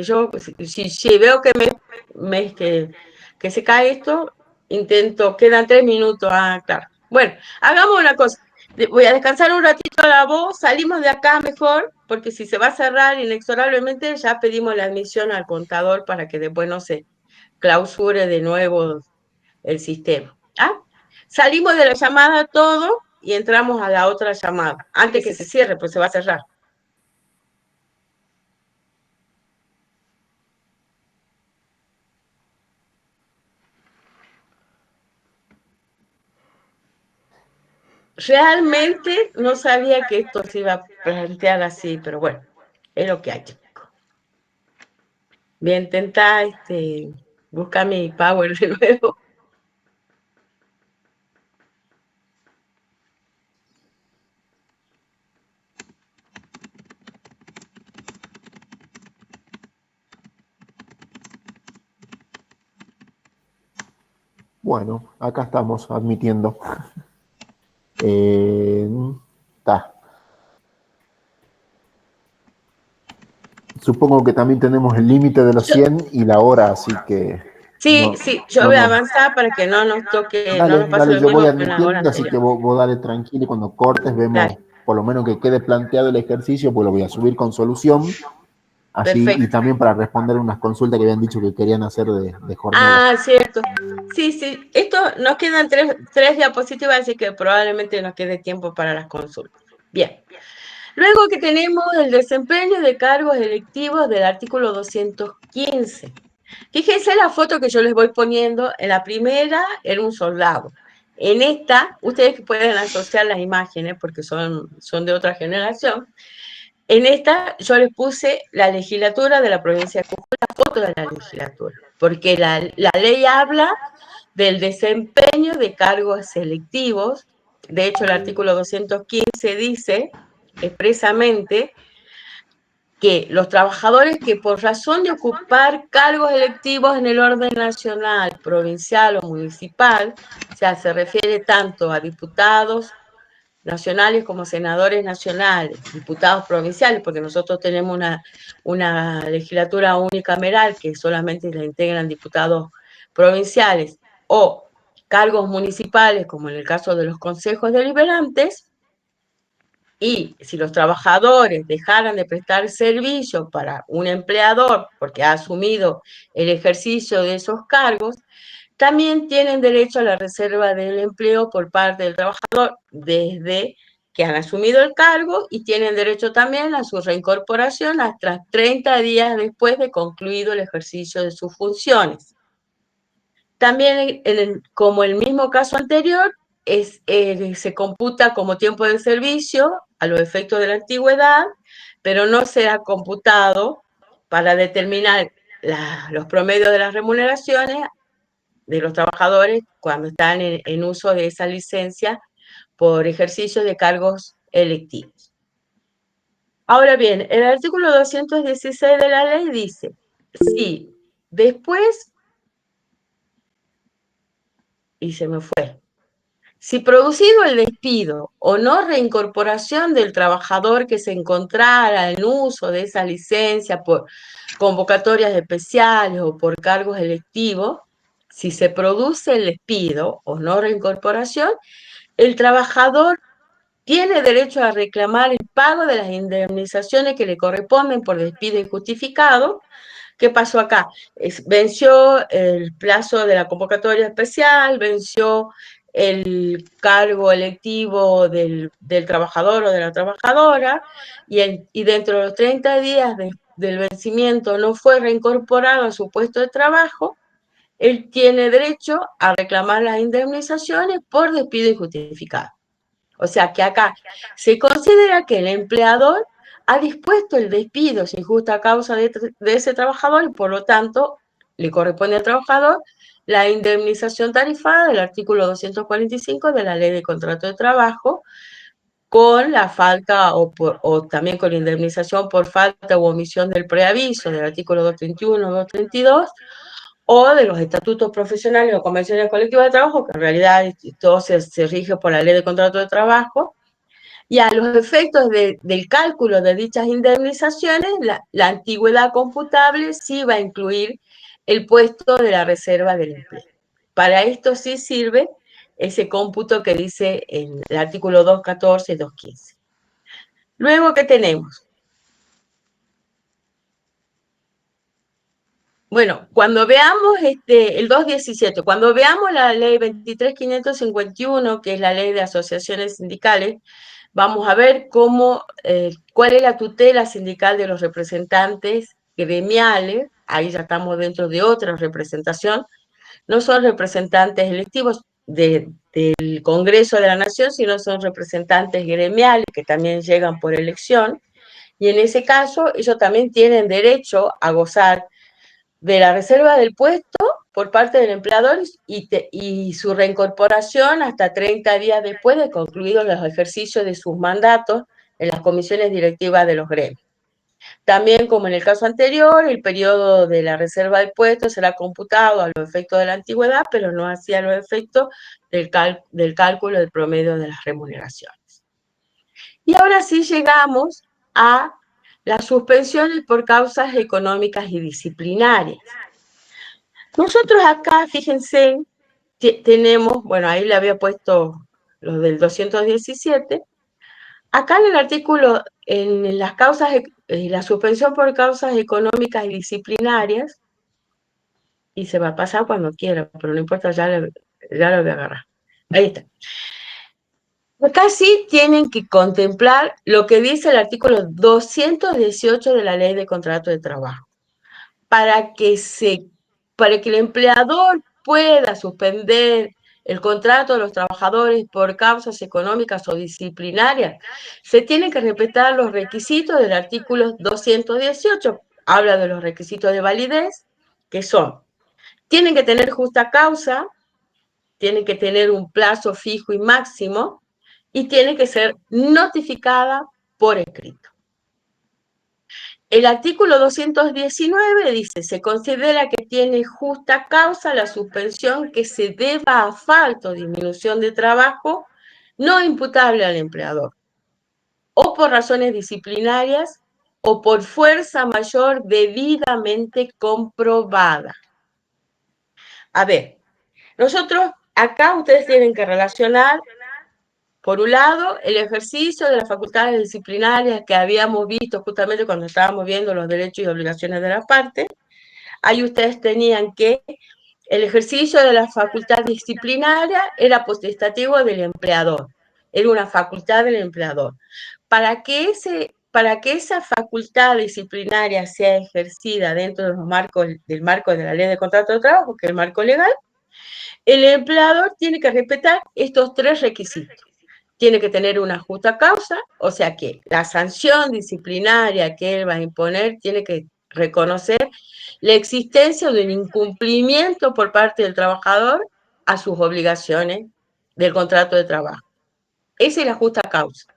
S1: Yo, si veo que se cae esto, quedan 3 minutos. Claro. Bueno, hagamos una cosa. Voy a descansar un ratito la voz, salimos de acá mejor, porque si se va a cerrar inexorablemente, ya pedimos la admisión al contador para que después no se clausure de nuevo el sistema. Salimos de la llamada todo y entramos a la otra llamada, antes que se cierre, pues se va a cerrar. Realmente no sabía que esto se iba a plantear así, pero bueno, es lo que hay. Voy a intentar buscar mi power de nuevo.
S3: Bueno, acá estamos admitiendo. Supongo que también tenemos el límite de los 100 y la hora, así que...
S1: Sí,
S3: No,
S1: sí, yo
S3: no,
S1: voy a
S3: no.
S1: avanzar para que no nos toque, no
S3: Dale,
S1: nos pase
S3: dale,
S1: lo
S3: yo voy
S1: mismo que en la hora
S3: admitiendo, así
S1: anterior.
S3: que vos dale tranquilo y cuando cortes vemos,
S1: Dale,
S3: por lo menos que quede planteado el ejercicio, pues lo voy a subir con solución, así, y
S1: perfecto.
S3: también para responder unas consultas que habían dicho que querían hacer de jornada.
S1: Ah, cierto. Sí, sí, esto nos quedan tres diapositivas, así que probablemente nos quede tiempo para las consultas. Bien. Luego que tenemos el desempeño de cargos electivos del artículo 215. Fíjense la foto que yo les voy poniendo. En la primera era un soldado. En esta, ustedes pueden asociar las imágenes porque son de otra generación. En esta yo les puse la legislatura de la provincia de Jujuy, la foto de la legislatura, porque la ley habla del desempeño de cargos selectivos. De hecho, el artículo 215 dice expresamente que los trabajadores que por razón de ocupar cargos electivos en el orden nacional, provincial o municipal, o sea, se refiere tanto a diputados nacionales como senadores nacionales, diputados provinciales, porque nosotros tenemos una legislatura unicameral que solamente la integran diputados provinciales, o cargos municipales, como en el caso de los consejos deliberantes, y si los trabajadores dejaran de prestar servicio para un empleador porque ha asumido el ejercicio de esos cargos, también tienen derecho a la reserva del empleo por parte del trabajador desde que han asumido el cargo y tienen derecho también a su reincorporación hasta 30 días después de concluido el ejercicio de sus funciones. También, como el mismo caso anterior, se computa como tiempo de servicio a los efectos de la antigüedad, pero no se ha computado para determinar los promedios de las remuneraciones de los trabajadores cuando están en uso de esa licencia por ejercicio de cargos electivos. Ahora bien, el artículo 216 de la ley dice, si después, y se me fue, si producido el despido o no reincorporación del trabajador que se encontrara en uso de esa licencia por convocatorias especiales o por cargos electivos, si se produce el despido o no reincorporación, el trabajador tiene derecho a reclamar el pago de las indemnizaciones que le corresponden por despido injustificado. ¿Qué pasó acá? Venció el plazo de la convocatoria especial, venció el cargo electivo del trabajador o de la trabajadora, y dentro de los 30 días del vencimiento no fue reincorporado a su puesto de trabajo, él tiene derecho a reclamar las indemnizaciones por despido injustificado. O sea que acá se considera que el empleador ha dispuesto el despido sin justa causa de ese trabajador y por lo tanto le corresponde al trabajador la indemnización tarifada del artículo 245 de la Ley de Contrato de Trabajo, con la falta o también con indemnización por falta u omisión del preaviso del artículo 231 o 232, o de los estatutos profesionales o convenciones colectivas de trabajo, que en realidad todo se rige por la Ley de Contrato de Trabajo, y a los efectos del cálculo de dichas indemnizaciones, la antigüedad computable sí va a incluir el puesto de la reserva del empleo. Para esto sí sirve ese cómputo que dice en el artículo 214 y 215. Luego, ¿qué tenemos? Bueno, cuando veamos el 217, cuando veamos la ley 23.551, que es la ley de asociaciones sindicales, vamos a ver cuál es la tutela sindical de los representantes gremiales. Ahí ya estamos dentro de otra representación. No son representantes electivos del Congreso de la Nación, sino son representantes gremiales que también llegan por elección. Y en ese caso, ellos también tienen derecho a gozar de la reserva del puesto por parte del empleador y su reincorporación hasta 30 días después de concluidos los ejercicios de sus mandatos en las comisiones directivas de los gremios. También, como en el caso anterior, el periodo de la reserva del puesto será computado a los efectos de la antigüedad, pero no hacia los efectos del cálculo del promedio de las remuneraciones. Y ahora sí llegamos a las suspensiones por causas económicas y disciplinarias. Nosotros acá, fíjense, tenemos, bueno, ahí le había puesto lo del 217, acá en el artículo, en las causas, la suspensión por causas económicas y disciplinarias, y se va a pasar cuando quiera, pero no importa, ya lo voy a agarrar. Ahí está. Acá sí tienen que contemplar lo que dice el artículo 218 de la Ley de Contrato de Trabajo. Para que el empleador pueda suspender el contrato de los trabajadores por causas económicas o disciplinarias, se tienen que respetar los requisitos del artículo 218. Habla de los requisitos de validez, que son, tienen que tener justa causa, tienen que tener un plazo fijo y máximo, y tiene que ser notificada por escrito. El artículo 219 dice, se considera que tiene justa causa la suspensión que se deba a falta o disminución de trabajo no imputable al empleador, o por razones disciplinarias, o por fuerza mayor debidamente comprobada. A ver, nosotros acá ustedes tienen que relacionar, por un lado, el ejercicio de las facultades disciplinarias que habíamos visto justamente cuando estábamos viendo los derechos y obligaciones de las partes. Ahí ustedes tenían que el ejercicio de la facultad disciplinaria era potestativo del empleador, era una facultad del empleador. Para que esa facultad disciplinaria sea ejercida dentro del marco de la Ley de Contrato de Trabajo, que es el marco legal, el empleador tiene que respetar estos tres requisitos. Tiene que tener una justa causa, o sea que la sanción disciplinaria que él va a imponer tiene que reconocer la existencia de un incumplimiento por parte del trabajador a sus obligaciones del contrato de trabajo. Esa es la justa causa.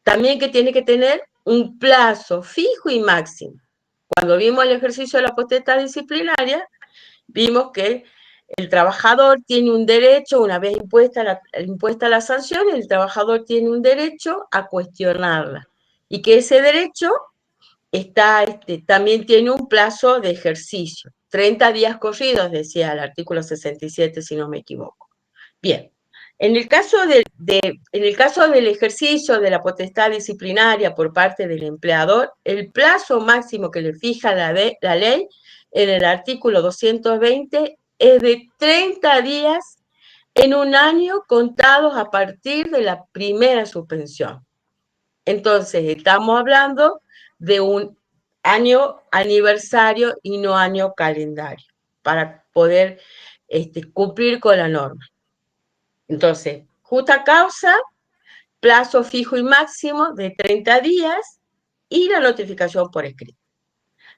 S1: También que tiene que tener un plazo fijo y máximo. Cuando vimos el ejercicio de la potestad disciplinaria, vimos que el trabajador tiene un derecho, una vez impuesta la sanción, el trabajador tiene un derecho a cuestionarla. Y que ese derecho también tiene un plazo de ejercicio. 30 días corridos, decía el artículo 67, si no me equivoco. Bien, en el caso del ejercicio de la potestad disciplinaria por parte del empleador, el plazo máximo que le fija la ley en el artículo 220 es de 30 días en un año contados a partir de la primera suspensión. Entonces, estamos hablando de un año aniversario y no año calendario, para poder cumplir con la norma. Entonces, justa causa, plazo fijo y máximo de 30 días y la notificación por escrito.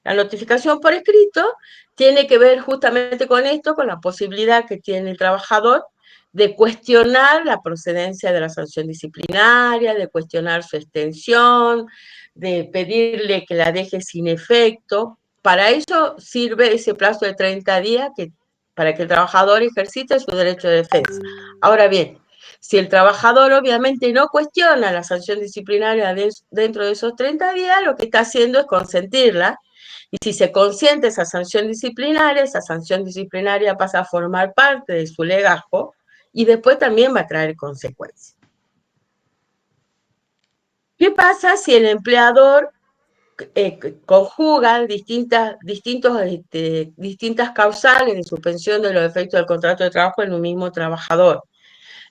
S1: La notificación por escrito tiene que ver justamente con esto, con la posibilidad que tiene el trabajador de cuestionar la procedencia de la sanción disciplinaria, de cuestionar su extensión, de pedirle que la deje sin efecto. Para eso sirve ese plazo de 30 días para que el trabajador ejercite su derecho de defensa. Ahora bien, si el trabajador obviamente no cuestiona la sanción disciplinaria dentro de esos 30 días, lo que está haciendo es consentirla. Y si se consiente esa sanción disciplinaria pasa a formar parte de su legajo y después también va a traer consecuencias. ¿Qué pasa si el empleador conjuga distintas causales de suspensión de los efectos del contrato de trabajo en un mismo trabajador?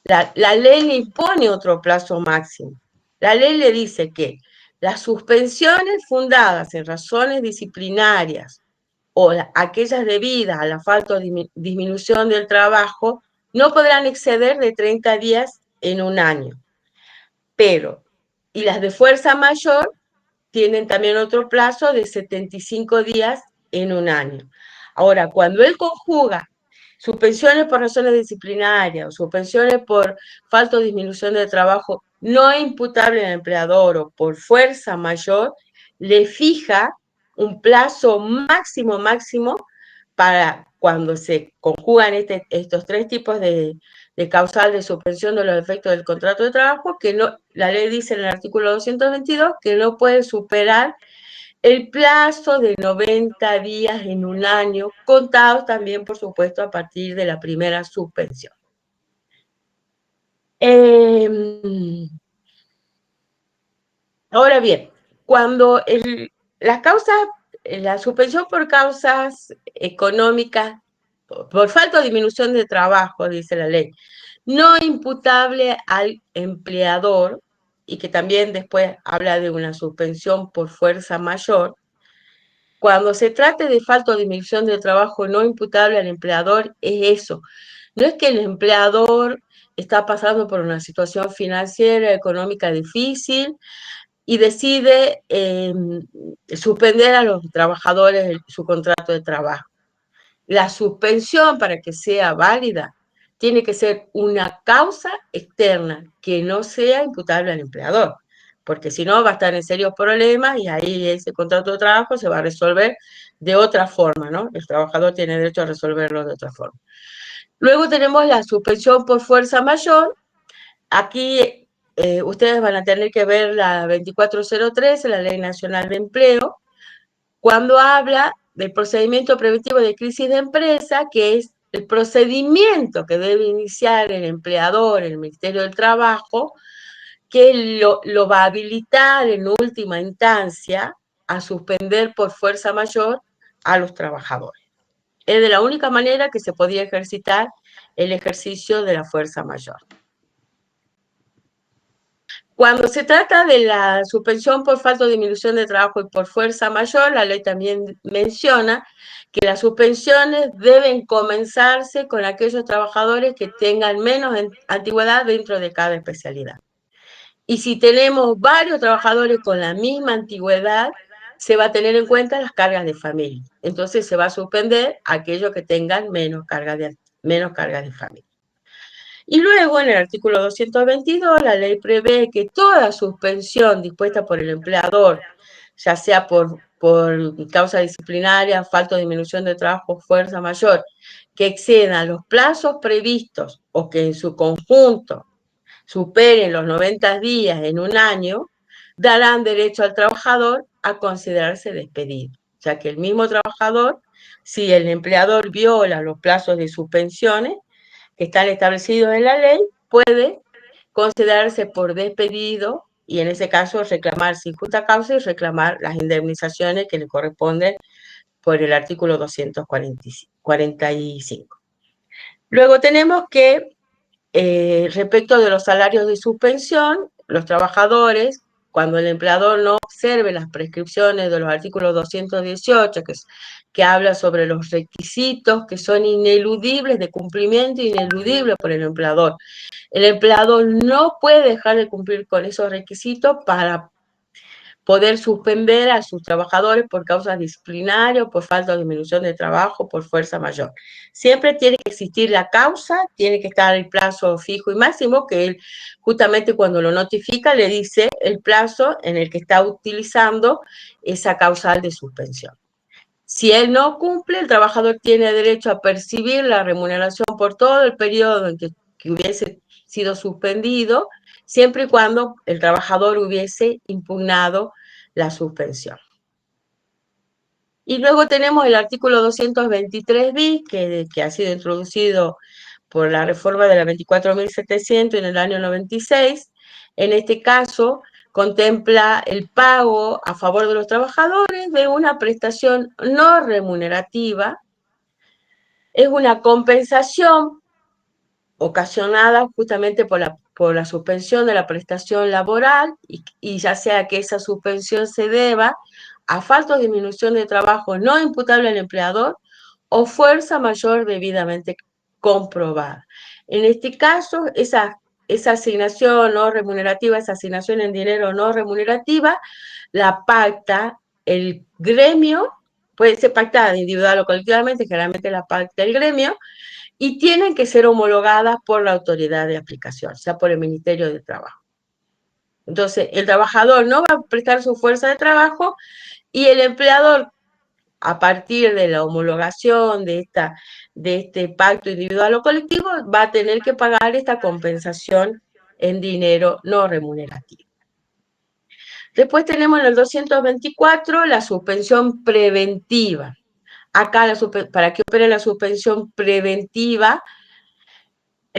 S1: La ley le impone otro plazo máximo. La ley le dice que las suspensiones fundadas en razones disciplinarias o aquellas debidas a la falta o disminución del trabajo no podrán exceder de 30 días en un año. Y las de fuerza mayor tienen también otro plazo de 75 días en un año. Ahora, cuando él conjuga suspensiones por razones disciplinarias o suspensiones por falta o disminución de trabajo no imputable al empleador o por fuerza mayor, le fija un plazo máximo para cuando se conjugan estos tres tipos de causal de suspensión de los efectos del contrato de trabajo, que no, la ley dice en el artículo 222 que no puede superar el plazo de 90 días en un año, contados también, por supuesto, a partir de la primera suspensión. Ahora bien, cuando la suspensión por causas económicas, por falta o disminución de trabajo, dice la ley, no imputable al empleador, y que también después habla de una suspensión por fuerza mayor, cuando se trate de falta o disminución de trabajo no imputable al empleador, es eso. No es que el empleador está pasando por una situación financiera, económica difícil, y decide suspender a los trabajadores su contrato de trabajo. La suspensión, para que sea válida, tiene que ser una causa externa que no sea imputable al empleador, porque si no va a estar en serios problemas y ahí ese contrato de trabajo se va a resolver de otra forma, ¿no? El trabajador tiene derecho a resolverlo de otra forma. Luego tenemos la suspensión por fuerza mayor. Aquí ustedes van a tener que ver la 2403, la Ley Nacional de Empleo, cuando habla del procedimiento preventivo de crisis de empresa, que es el procedimiento que debe iniciar el empleador, el Ministerio del Trabajo, que lo va a habilitar en última instancia a suspender por fuerza mayor a los trabajadores. Es de la única manera que se podía ejercitar el ejercicio de la fuerza mayor. Cuando se trata de la suspensión por falta o disminución de trabajo y por fuerza mayor, la ley también menciona que las suspensiones deben comenzarse con aquellos trabajadores que tengan menos antigüedad dentro de cada especialidad. Y si tenemos varios trabajadores con la misma antigüedad, se va a tener en cuenta las cargas de familia. Entonces se va a suspender aquellos que tengan menos carga de familia. Y luego, en el artículo 222, la ley prevé que toda suspensión dispuesta por el empleador, ya sea por causa disciplinaria, falta o disminución de trabajo, fuerza mayor, que exceda los plazos previstos o que en su conjunto superen los 90 días en un año, darán derecho al trabajador a considerarse despedido. O sea que el mismo trabajador, si el empleador viola los plazos de suspensiones que están establecidos en la ley, puede considerarse por despedido y en ese caso reclamar sin justa causa y reclamar las indemnizaciones que le corresponden por el artículo 245. Luego tenemos que, respecto de los salarios de suspensión, los trabajadores, cuando el empleador no observe las prescripciones de los artículos 218, que habla sobre los requisitos que son ineludibles, de cumplimiento ineludible por el empleador. El empleador no puede dejar de cumplir con esos requisitos para poder suspender a sus trabajadores por causas disciplinarias, por falta o disminución de trabajo, por fuerza mayor. Siempre tiene que existir la causa, tiene que estar el plazo fijo y máximo, que él justamente cuando lo notifica le dice el plazo en el que está utilizando esa causal de suspensión. Si él no cumple, el trabajador tiene derecho a percibir la remuneración por todo el periodo en que hubiese sido suspendido, siempre y cuando el trabajador hubiese impugnado la suspensión. Y luego tenemos el artículo 223 bis, que ha sido introducido por la reforma de la 24.700 en el año 96. En este caso, contempla el pago a favor de los trabajadores de una prestación no remunerativa. Es una compensación ocasionada justamente por la suspensión de la prestación laboral y ya sea que esa suspensión se deba a falta o disminución de trabajo no imputable al empleador o fuerza mayor debidamente comprobada. En este caso, esa asignación no remunerativa, esa asignación en dinero no remunerativa, la pacta el gremio, puede ser pactada individual o colectivamente, generalmente la pacta el gremio, y tienen que ser homologadas por la autoridad de aplicación, o sea, por el Ministerio de Trabajo. Entonces, el trabajador no va a prestar su fuerza de trabajo y el empleador, a partir de la homologación de este pacto individual o colectivo, va a tener que pagar esta compensación en dinero no remunerativo. Después tenemos en el 224 la suspensión preventiva. Acá, para que opere la suspensión preventiva,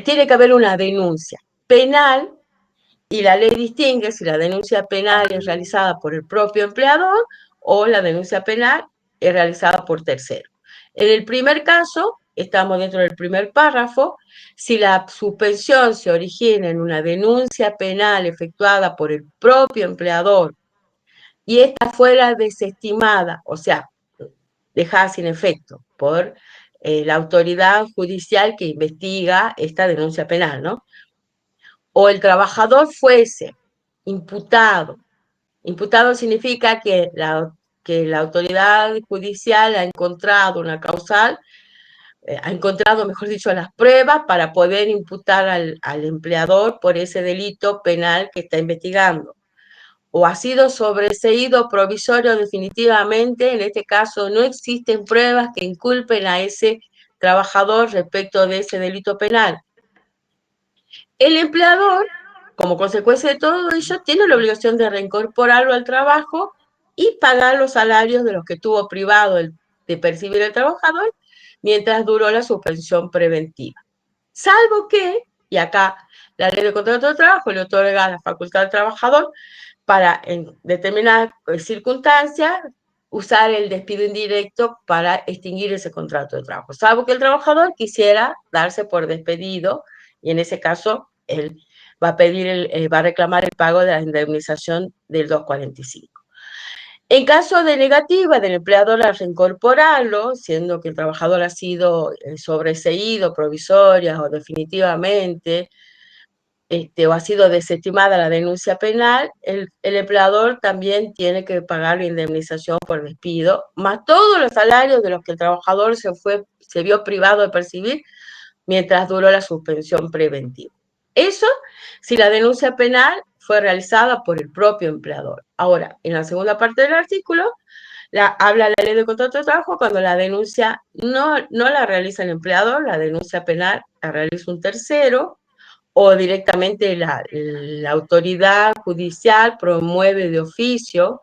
S1: tiene que haber una denuncia penal, y la ley distingue si la denuncia penal es realizada por el propio empleador o la denuncia penal es realizada por tercero. En el primer caso, estamos dentro del primer párrafo, si la suspensión se origina en una denuncia penal efectuada por el propio empleador y esta fuera desestimada, o sea, dejada sin efecto por la autoridad judicial que investiga esta denuncia penal, ¿no? O el trabajador fuese imputado. Imputado significa que la autoridad judicial ha encontrado una causal, ha encontrado, mejor dicho, las pruebas para poder imputar al empleador por ese delito penal que está investigando. O ha sido sobreseído provisorio definitivamente, en este caso no existen pruebas que inculpen a ese trabajador respecto de ese delito penal. El empleador, como consecuencia de todo ello, tiene la obligación de reincorporarlo al trabajo y pagar los salarios de los que tuvo privado de percibir el trabajador mientras duró la suspensión preventiva. Salvo que, y acá la ley de contrato de trabajo le otorga la facultad al trabajador para, en determinadas circunstancias, usar el despido indirecto para extinguir ese contrato de trabajo. Salvo que el trabajador quisiera darse por despedido, y en ese caso él va a reclamar el pago de la indemnización del 245. En caso de negativa del empleador a reincorporarlo, siendo que el trabajador ha sido sobreseído provisoria o definitivamente, o ha sido desestimada la denuncia penal, el empleador también tiene que pagar la indemnización por despido, más todos los salarios de los que el trabajador se vio privado de percibir mientras duró la suspensión preventiva. Eso si la denuncia penal fue realizada por el propio empleador. Ahora, en la segunda parte del artículo, habla la ley de contrato de trabajo cuando la denuncia no la realiza el empleador, la denuncia penal la realiza un tercero, o directamente la autoridad judicial promueve de oficio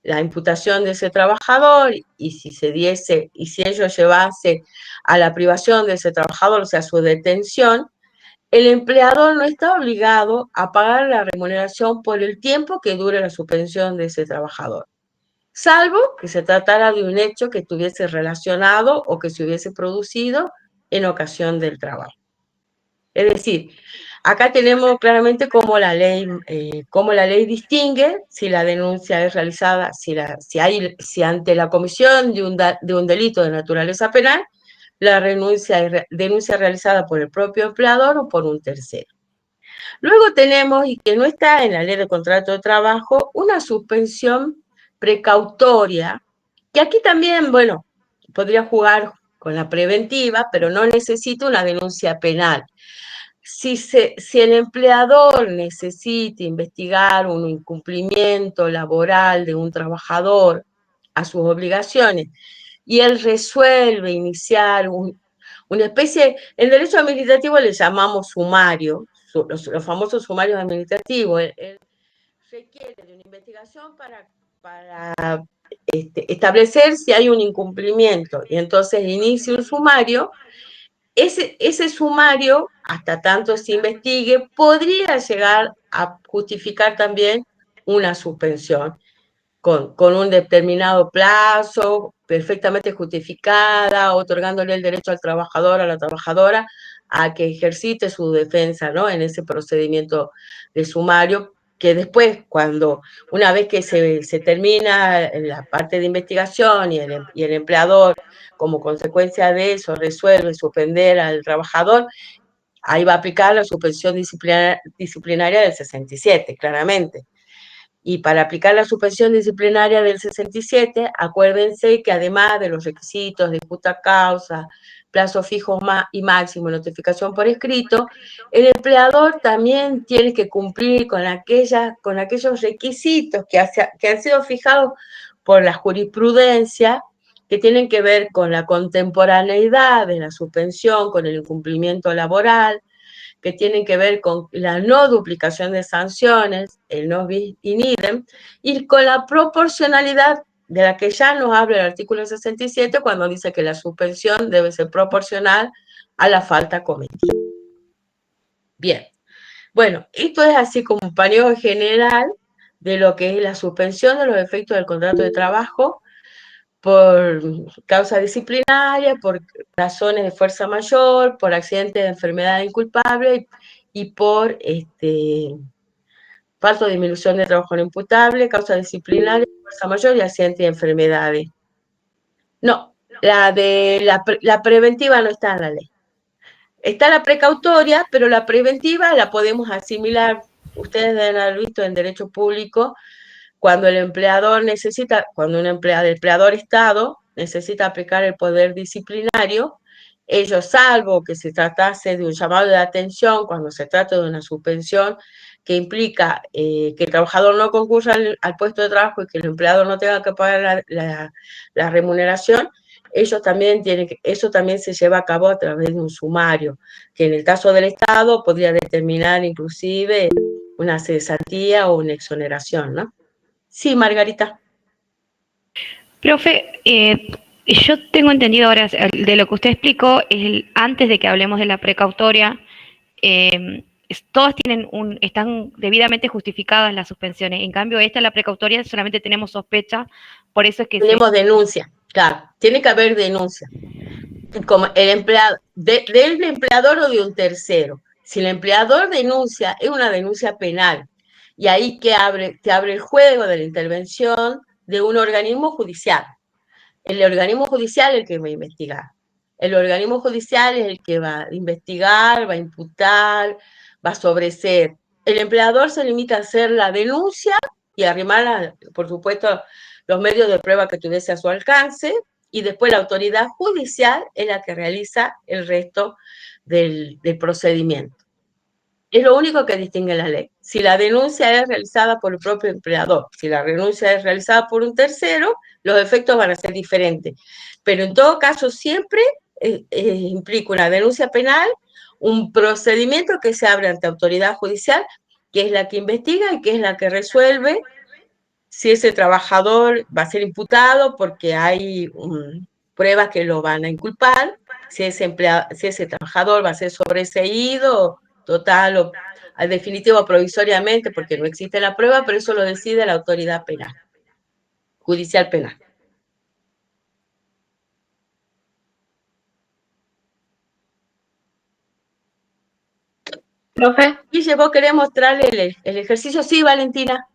S1: la imputación de ese trabajador, y si ello llevase a la privación de ese trabajador, o sea, su detención, el empleador no está obligado a pagar la remuneración por el tiempo que dure la suspensión de ese trabajador, salvo que se tratara de un hecho que estuviese relacionado o que se hubiese producido en ocasión del trabajo. Es decir, acá tenemos claramente cómo la ley distingue si la denuncia es realizada, si ante la comisión de un delito de naturaleza penal, la denuncia realizada por el propio empleador o por un tercero. Luego tenemos, y que no está en la ley de contrato de trabajo, una suspensión precautoria, que aquí también, bueno, podría jugar con la preventiva, pero no necesita una denuncia penal. Si el empleador necesita investigar un incumplimiento laboral de un trabajador a sus obligaciones y él resuelve iniciar una especie, en derecho administrativo le llamamos sumario, los famosos sumarios administrativos, él requiere de una investigación para establecer si hay un incumplimiento, y entonces inicia un sumario. Ese sumario, hasta tanto se investigue, podría llegar a justificar también una suspensión con un determinado plazo, perfectamente justificada, otorgándole el derecho al trabajador, a la trabajadora, a que ejercite su defensa, ¿no?, en ese procedimiento de sumario, que después, una vez que se termina la parte de investigación y el empleador, como consecuencia de eso, resuelve suspender al trabajador, ahí va a aplicar la suspensión disciplinaria del 67, claramente. Y para aplicar la suspensión disciplinaria del 67, acuérdense que además de los requisitos de justa causa, plazos fijos y máximo, notificación por escrito, el empleador también tiene que cumplir con aquellos requisitos que han sido fijados por la jurisprudencia, que tienen que ver con la contemporaneidad de la suspensión, con el incumplimiento laboral, que tienen que ver con la no duplicación de sanciones, el no bis in idem, y con la proporcionalidad de la que ya nos habla el artículo 67 cuando dice que la suspensión debe ser proporcional a la falta cometida. Bien, bueno, esto es así como un paneo general de lo que es la suspensión de los efectos del contrato de trabajo por causa disciplinaria, por razones de fuerza mayor, por accidentes de enfermedad inculpable y por falta de disminución de trabajo no imputable, causa disciplinaria, fuerza mayor y accidentes de enfermedades. No, la preventiva no está en la ley. Está la precautoria, pero la preventiva la podemos asimilar. Ustedes deben haber visto en derecho público cuando el empleador necesita, cuando el empleador Estado necesita aplicar el poder disciplinario, ellos, salvo que se tratase de un llamado de atención, cuando se trata de una suspensión que implica que el trabajador no concurra al puesto de trabajo y que el empleador no tenga que pagar la remuneración, ellos también eso también se lleva a cabo a través de un sumario, que en el caso del Estado podría determinar inclusive una cesantía o una exoneración, ¿no? Sí, Margarita.
S6: Profe, yo tengo entendido ahora de lo que usted explicó, antes de que hablemos de la precautoria, todas están debidamente justificadas las suspensiones. En cambio, la precautoria, solamente tenemos sospecha, por eso es que
S1: tenemos denuncia, claro, tiene que haber denuncia, como el empleado, del empleador o de un tercero. Si el empleador denuncia, es una denuncia penal, y ahí te abre el juego de la intervención de un organismo judicial. El organismo judicial es el que va a investigar. El organismo judicial es el que va a investigar, va a imputar, va a sobreseer. El empleador se limita a hacer la denuncia y a arrimar, por supuesto, los medios de prueba que tuviese a su alcance, y después la autoridad judicial es la que realiza el resto del procedimiento. Es lo único que distingue la ley. Si la denuncia es realizada por el propio empleador, si la denuncia es realizada por un tercero, los efectos van a ser diferentes. Pero en todo caso siempre implica una denuncia penal, un procedimiento que se abre ante autoridad judicial, que es la que investiga y que es la que resuelve si ese trabajador va a ser imputado porque hay pruebas que lo van a inculpar, si ese trabajador va a ser sobreseído total o al definitivo provisoriamente porque no existe la prueba, pero eso lo decide la autoridad penal, judicial penal.
S5: Profe.
S1: Y ¿vos querés mostrarle el ejercicio? Sí, Valentina.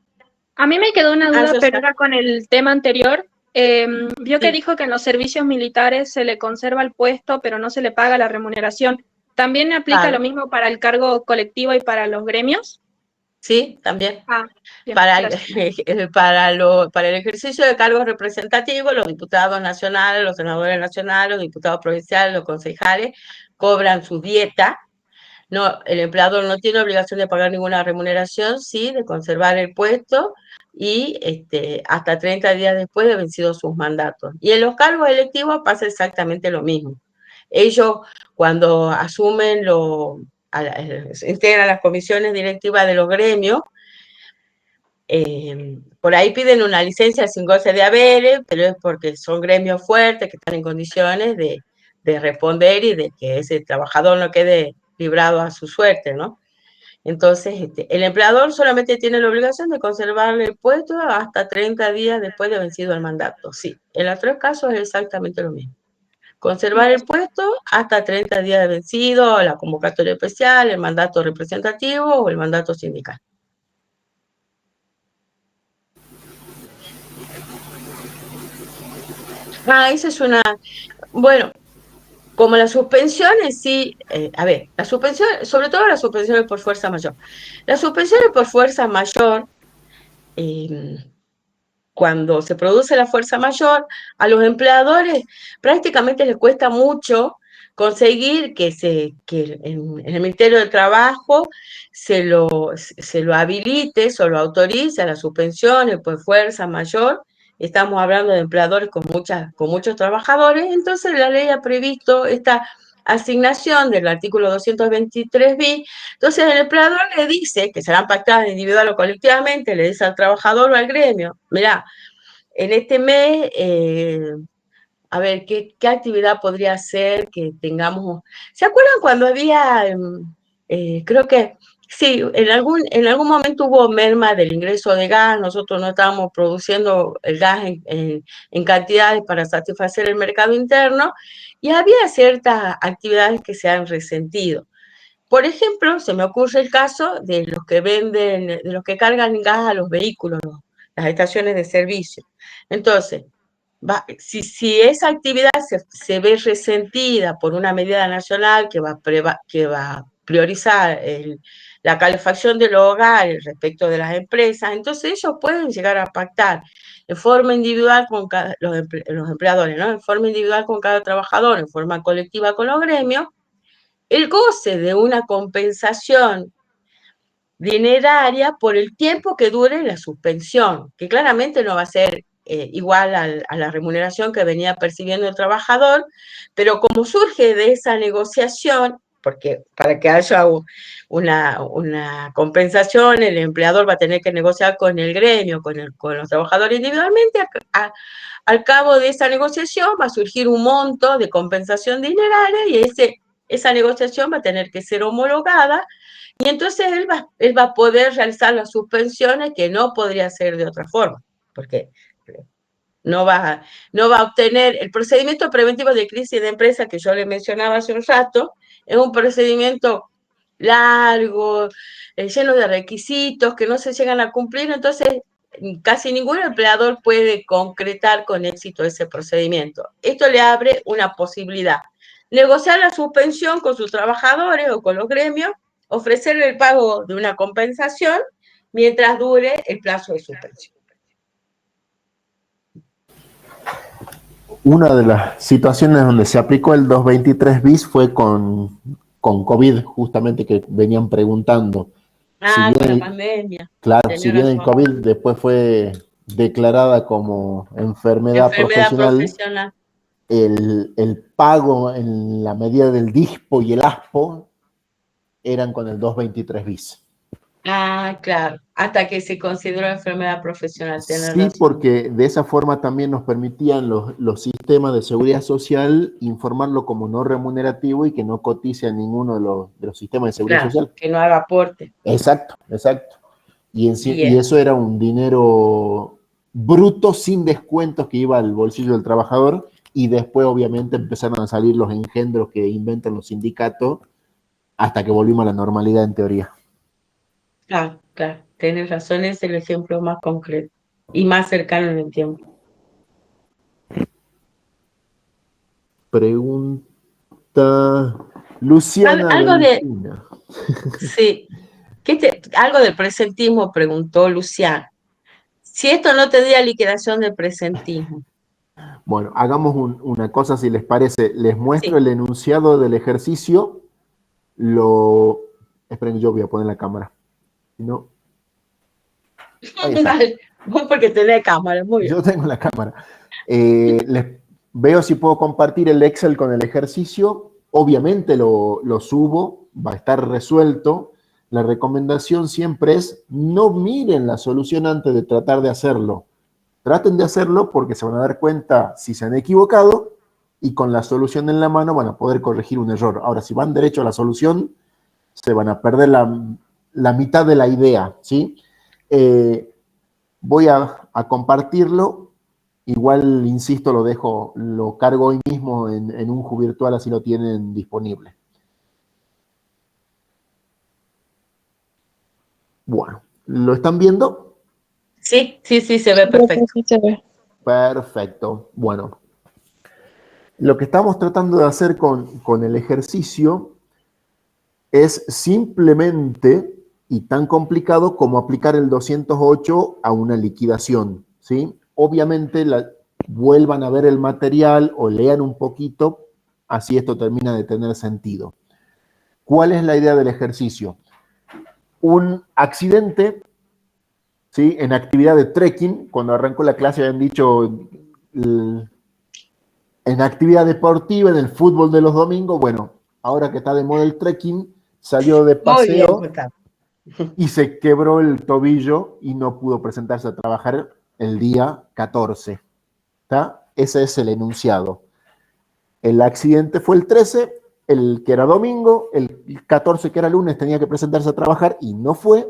S5: A mí me quedó una duda, pero era con el tema anterior. Vio que dijo que en los servicios militares se le conserva el puesto, pero no se le paga la remuneración. ¿También aplica lo mismo para el cargo colectivo y para los gremios?
S1: Sí, también.
S5: Bien,
S1: para el ejercicio de cargos representativos, los diputados nacionales, los senadores nacionales, los diputados provinciales, los concejales, cobran su dieta. No, el empleador no tiene obligación de pagar ninguna remuneración, sí, de conservar el puesto y hasta 30 días después de vencidos sus mandatos. Y en los cargos electivos pasa exactamente lo mismo. Ellos, cuando asumen, se integran las comisiones directivas de los gremios, por ahí piden una licencia sin goce de haberes, pero es porque son gremios fuertes que están en condiciones de responder y de que ese trabajador no quede librado a su suerte, ¿no? Entonces, el empleador solamente tiene la obligación de conservarle el puesto hasta 30 días después de vencido el mandato. Sí, en los tres casos es exactamente lo mismo. Conservar el puesto hasta 30 días de vencido, la convocatoria especial, el mandato representativo o el mandato sindical. Esa es una... Bueno, como las suspensiones, sí, a ver, las suspensiones, sobre todo las suspensiones por fuerza mayor. Las suspensiones por fuerza mayor, cuando se produce la fuerza mayor, a los empleadores prácticamente les cuesta mucho conseguir que en el Ministerio del Trabajo se lo habilite, se lo autorice a las suspensiones por fuerza mayor. Estamos hablando de empleadores con muchos trabajadores, entonces la ley ha previsto esta asignación del artículo 223 bis. Entonces el empleador le dice, que serán pactadas individual o colectivamente, le dice al trabajador o al gremio, mira, en este mes, a ver, ¿qué actividad podría ser que tengamos? ¿Se acuerdan cuando había, creo que, sí, en algún momento hubo merma del ingreso de gas, nosotros no estábamos produciendo el gas en cantidades para satisfacer el mercado interno, y había ciertas actividades que se han resentido. Por ejemplo, se me ocurre el caso de los que venden, de los que cargan gas a los vehículos, las estaciones de servicio. Entonces, si esa actividad se ve resentida por una medida nacional que va a priorizar la calefacción de los hogares respecto de las empresas, entonces ellos pueden llegar a pactar en forma individual con los empleadores, ¿no? En forma individual con cada trabajador, en forma colectiva con los gremios, el goce de una compensación dineraria por el tiempo que dure la suspensión, que claramente no va a ser igual a la remuneración que venía percibiendo el trabajador, pero como surge de esa negociación, porque para que haya una compensación, el empleador va a tener que negociar con el gremio, con los trabajadores individualmente, al cabo de esa negociación va a surgir un monto de compensación dineraria y esa negociación va a tener que ser homologada y entonces él va a poder realizar las suspensiones que no podría ser de otra forma, porque no va a obtener el procedimiento preventivo de crisis de empresa que yo le mencionaba hace un rato, es un procedimiento largo, lleno de requisitos que no se llegan a cumplir, entonces casi ningún empleador puede concretar con éxito ese procedimiento. Esto le abre una posibilidad. Negociar la suspensión con sus trabajadores o con los gremios, ofrecerle el pago de una compensación mientras dure el plazo de suspensión.
S3: Una de las situaciones donde se aplicó el 223 bis fue con COVID, justamente, que venían preguntando.
S1: Con la pandemia.
S3: Claro, si bien el COVID después fue declarada como enfermedad profesional, el pago en la medida del DISPO y el ASPO eran con el 223 bis.
S1: Claro, hasta que se consideró enfermedad profesional.
S3: Sí, razón. Porque de esa forma también nos permitían los sistemas de seguridad social informarlo como no remunerativo y que no cotice a ninguno de los sistemas de seguridad social.
S1: Que no haga aporte.
S3: Exacto. Y eso era un dinero bruto sin descuentos que iba al bolsillo del trabajador, y después obviamente empezaron a salir los engendros que inventan los sindicatos hasta que volvimos a la normalidad en teoría.
S1: Claro, tienes razón, es el ejemplo más concreto y más cercano en el tiempo.
S3: Pregunta Luciana.
S1: Algo sí, algo del presentismo preguntó Luciana. Si esto no tendría liquidación del presentismo.
S3: Bueno, hagamos una cosa, si les parece. Les muestro el enunciado del ejercicio. Esperen, yo voy a poner la cámara. No.
S1: Dale, vos porque tenés cámara, muy bien.
S3: Yo tengo la cámara. Les veo si puedo compartir el Excel con el ejercicio. Obviamente lo subo, va a estar resuelto. La recomendación siempre es no miren la solución antes de tratar de hacerlo. Traten de hacerlo porque se van a dar cuenta si se han equivocado y con la solución en la mano van a poder corregir un error. Ahora, si van derecho a la solución, se van a perder la mitad de la idea, ¿sí? Voy a compartirlo. Igual, insisto, lo cargo hoy mismo en un Ju virtual, así lo tienen disponible. Bueno, ¿lo están viendo?
S1: Sí, se ve perfecto.
S5: Sí, se ve.
S3: Perfecto. Bueno, lo que estamos tratando de hacer con el ejercicio es simplemente, y tan complicado como aplicar el 208 a una liquidación, ¿sí? Obviamente vuelvan a ver el material o lean un poquito, así esto termina de tener sentido. ¿Cuál es la idea del ejercicio? Un accidente, ¿sí? En actividad de trekking, cuando arrancó la clase habían dicho En actividad deportiva, en el fútbol de los domingos, bueno, ahora que está de moda el trekking, salió de
S1: Muy bien,
S3: paseo
S1: Gustavo.
S3: y se quebró el tobillo y no pudo presentarse a trabajar el día 14. ¿Está? Ese es el enunciado. El accidente fue el 13, el que era domingo, el 14 que era lunes tenía que presentarse a trabajar y no fue.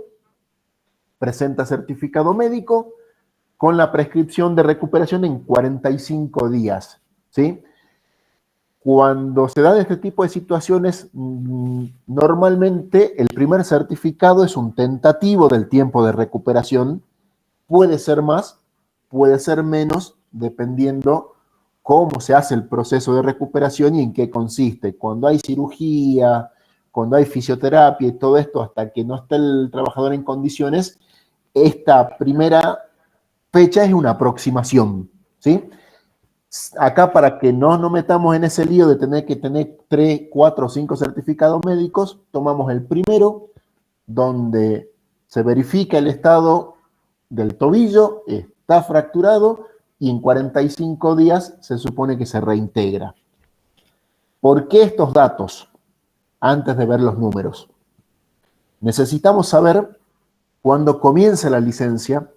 S3: Presenta certificado médico con la prescripción de recuperación en 45 días, ¿sí? Cuando se dan este tipo de situaciones, normalmente el primer certificado es un tentativo del tiempo de recuperación. Puede ser más, puede ser menos, dependiendo cómo se hace el proceso de recuperación y en qué consiste. Cuando hay cirugía, cuando hay fisioterapia y todo esto, hasta que no esté el trabajador en condiciones, esta primera fecha es una aproximación, ¿sí? Acá, para que no nos metamos en ese lío de tener que tener 3, 4 o 5 certificados médicos, tomamos el primero, donde se verifica el estado del tobillo, está fracturado y en 45 días se supone que se reintegra. ¿Por qué estos datos? Antes de ver los números. Necesitamos saber cuándo comienza la licencia.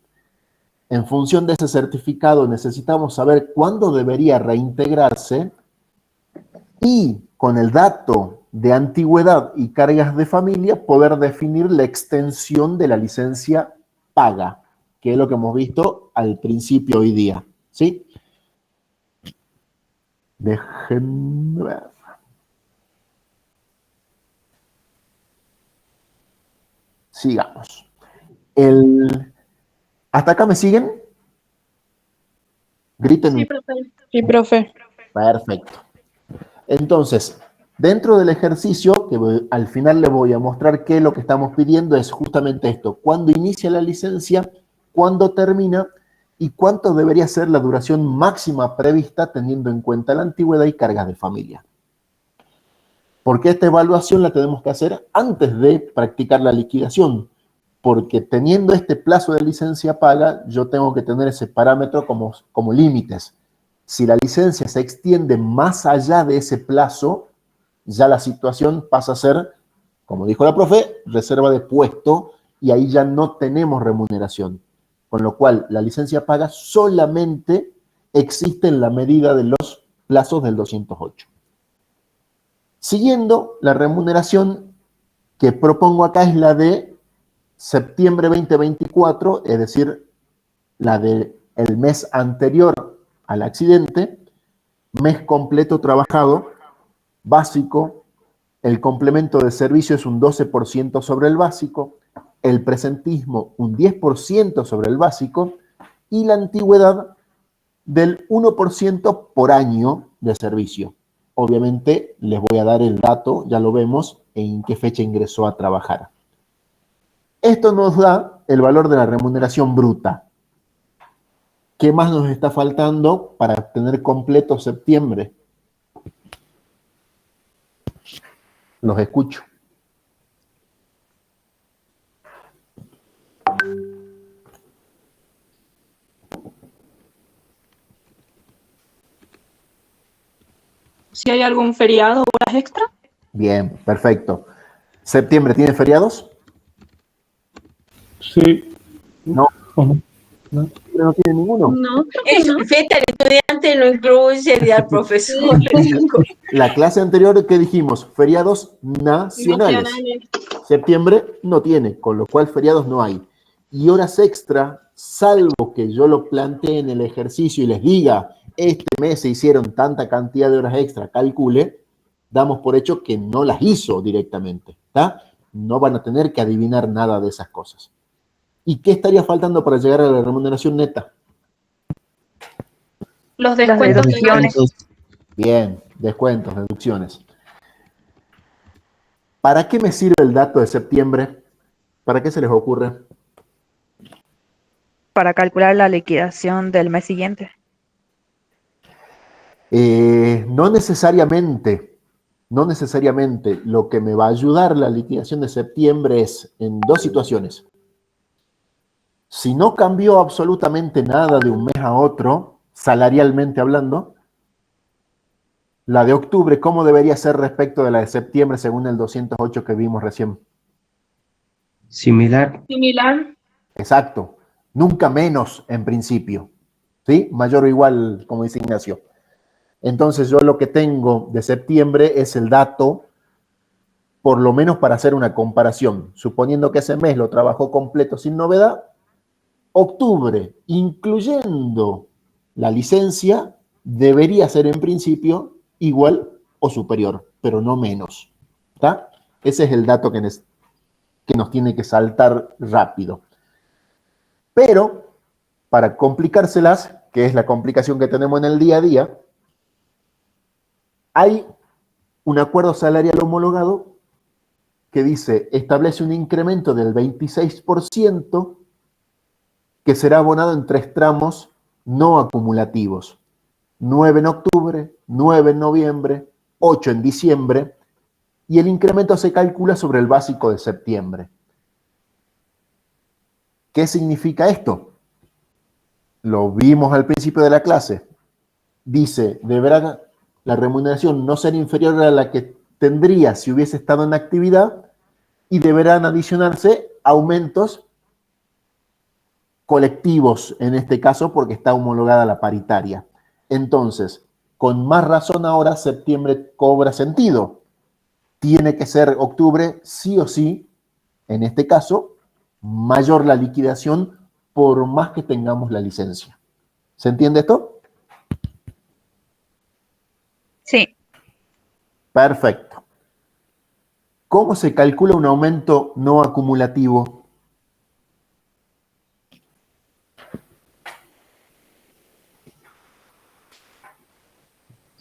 S3: En función de ese certificado necesitamos saber cuándo debería reintegrarse y con el dato de antigüedad y cargas de familia poder definir la extensión de la licencia paga, que es lo que hemos visto al principio hoy día, ¿sí? Déjenme ver. Sigamos. ¿Hasta acá me siguen? Griten.
S5: Sí, profe. Sí, profe.
S3: Perfecto. Entonces, dentro del ejercicio, que al final les voy a mostrar que lo que estamos pidiendo es justamente esto: cuándo inicia la licencia, cuándo termina y cuánto debería ser la duración máxima prevista teniendo en cuenta la antigüedad y cargas de familia. Porque esta evaluación la tenemos que hacer antes de practicar la liquidación, porque teniendo este plazo de licencia paga, yo tengo que tener ese parámetro como límites. Si la licencia se extiende más allá de ese plazo, ya la situación pasa a ser, como dijo la profe, reserva de puesto, y ahí ya no tenemos remuneración. Con lo cual, la licencia paga solamente existe en la medida de los plazos del 208. Siguiendo, la remuneración que propongo acá es la de septiembre 2024, es decir, la del mes anterior al accidente, mes completo trabajado, básico, el complemento de servicio es un 12% sobre el básico, el presentismo un 10% sobre el básico y la antigüedad del 1% por año de servicio. Obviamente les voy a dar el dato, ya lo vemos, en qué fecha ingresó a trabajar. Esto nos da el valor de la remuneración bruta. ¿Qué más nos está faltando para tener completo septiembre? Los escucho.
S5: Si hay algún feriado o horas extra.
S3: Bien, perfecto. ¿Septiembre tiene feriados?
S7: Sí.
S3: No.
S7: ¿No?
S3: ¿No tiene ninguno?
S5: No,
S1: Es fiesta del estudiante, no incluye día del profesor.
S3: La clase anterior, ¿qué dijimos? Feriados nacionales. Septiembre no tiene, con lo cual feriados no hay. Y horas extra, salvo que yo lo plantee en el ejercicio y les diga, este mes se hicieron tanta cantidad de horas extra, calcule, damos por hecho que no las hizo directamente, ¿está? No van a tener que adivinar nada de esas cosas. ¿Y qué estaría faltando para llegar a la remuneración neta?
S5: Los descuentos.
S3: Bien, descuentos, deducciones. ¿Para qué me sirve el dato de septiembre? ¿Para qué se les ocurre?
S8: Para calcular la liquidación del mes siguiente.
S3: No necesariamente. No necesariamente. Lo que me va a ayudar la liquidación de septiembre es en dos situaciones. Si no cambió absolutamente nada de un mes a otro, salarialmente hablando, La de octubre, ¿cómo debería ser respecto de la de septiembre según el 208 que vimos recién?
S7: Similar.
S5: Similar.
S3: Exacto. Nunca menos en principio. ¿Sí? Mayor o igual, como dice Ignacio. Entonces yo lo que tengo de septiembre es el dato, por lo menos para hacer una comparación. Suponiendo que ese mes lo trabajó completo sin novedad, octubre, incluyendo la licencia, debería ser en principio igual o superior, pero no menos. ¿Está? Ese es el dato que nos tiene que saltar rápido. Pero, para complicárselas, que es la complicación que tenemos en el día a día, hay un acuerdo salarial homologado que dice, establece un incremento del 26% que será abonado en 3 tramos no acumulativos. 9 en octubre, 9 en noviembre, 8 en diciembre, y el incremento se calcula sobre el básico de septiembre. ¿Qué significa esto? Lo vimos al principio de la clase. Dice, deberá la remuneración no ser inferior a la que tendría si hubiese estado en actividad y deberán adicionarse aumentos colectivos, en este caso porque está homologada la paritaria. Entonces, con más razón ahora septiembre cobra sentido. Tiene que ser octubre sí o sí, en este caso, mayor la liquidación por más que tengamos la licencia. ¿Se entiende esto?
S8: Sí.
S3: Perfecto. ¿Cómo se calcula un aumento no acumulativo?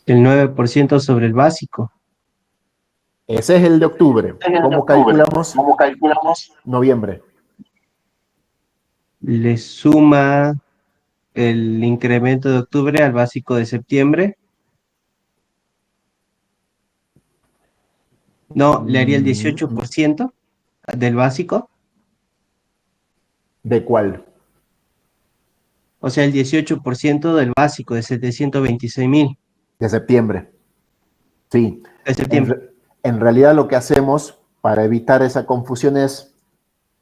S7: El 9% sobre el básico.
S3: Ese es el de octubre. ¿Cómo calculamos? Noviembre.
S7: Le suma el incremento de octubre al básico de septiembre. No, le haría el 18% del básico.
S3: ¿De cuál?
S7: O sea, el 18% del básico de 726.000.
S3: De septiembre. Sí.
S7: De septiembre.
S3: En realidad lo que hacemos para evitar esa confusión es,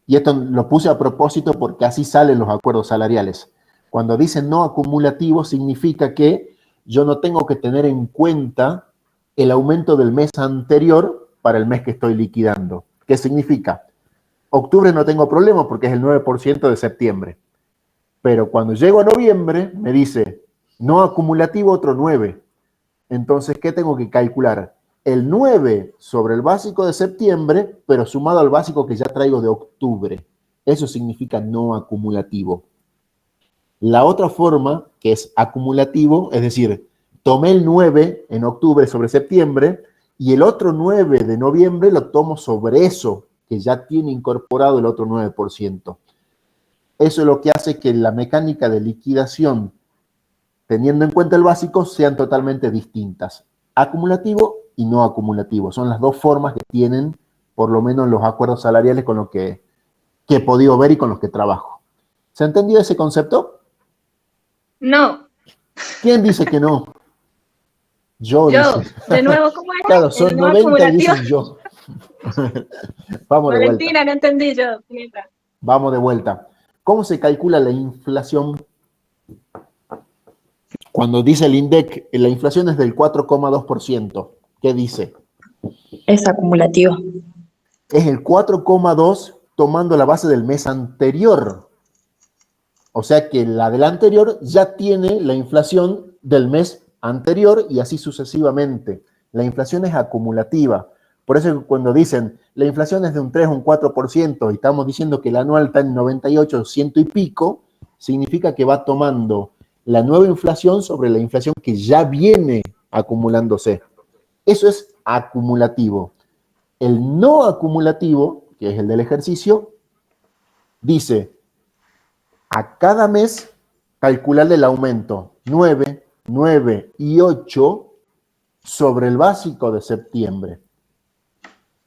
S3: y esto lo puse a propósito porque así salen los acuerdos salariales. Cuando dicen no acumulativo significa que yo no tengo que tener en cuenta el aumento del mes anterior para el mes que estoy liquidando. ¿Qué significa? Octubre no tengo problema porque es el 9% de septiembre. Pero cuando llego a noviembre me dice no acumulativo otro 9. Entonces, ¿qué tengo que calcular? El 9 sobre el básico de septiembre, pero sumado al básico que ya traigo de octubre. Eso significa no acumulativo. La otra forma, que es acumulativo, es decir, tomé el 9 en octubre sobre septiembre y el otro 9 de noviembre lo tomo sobre eso, que ya tiene incorporado el otro 9%. Eso es lo que hace que la mecánica de liquidación, teniendo en cuenta el básico, sean totalmente distintas. Acumulativo y no acumulativo. Son las dos formas que tienen, por lo menos, los acuerdos salariales con los que he podido ver y con los que trabajo. ¿Se ha entendido ese concepto?
S5: No.
S3: ¿Quién dice que no? Yo. Dice.
S5: De nuevo, ¿cómo era?
S3: Claro, son 90 y dicen yo. Vamos de vuelta.
S5: Valentina, no entendí yo.
S3: Vamos de vuelta. ¿Cómo se calcula la inflación? Cuando dice el INDEC, la inflación es del 4,2%. ¿Qué dice?
S9: Es acumulativo.
S3: Es el 4,2 tomando la base del mes anterior. O sea que la del anterior ya tiene la inflación del mes anterior y así sucesivamente. La inflación es acumulativa. Por eso cuando dicen la inflación es de un 3 o un 4% y estamos diciendo que el anual está en 98, 100 y pico, significa que va tomando la nueva inflación sobre la inflación que ya viene acumulándose. Eso es acumulativo. El no acumulativo, que es el del ejercicio, dice a cada mes calcularle el aumento 9, 9 y 8 sobre el básico de septiembre.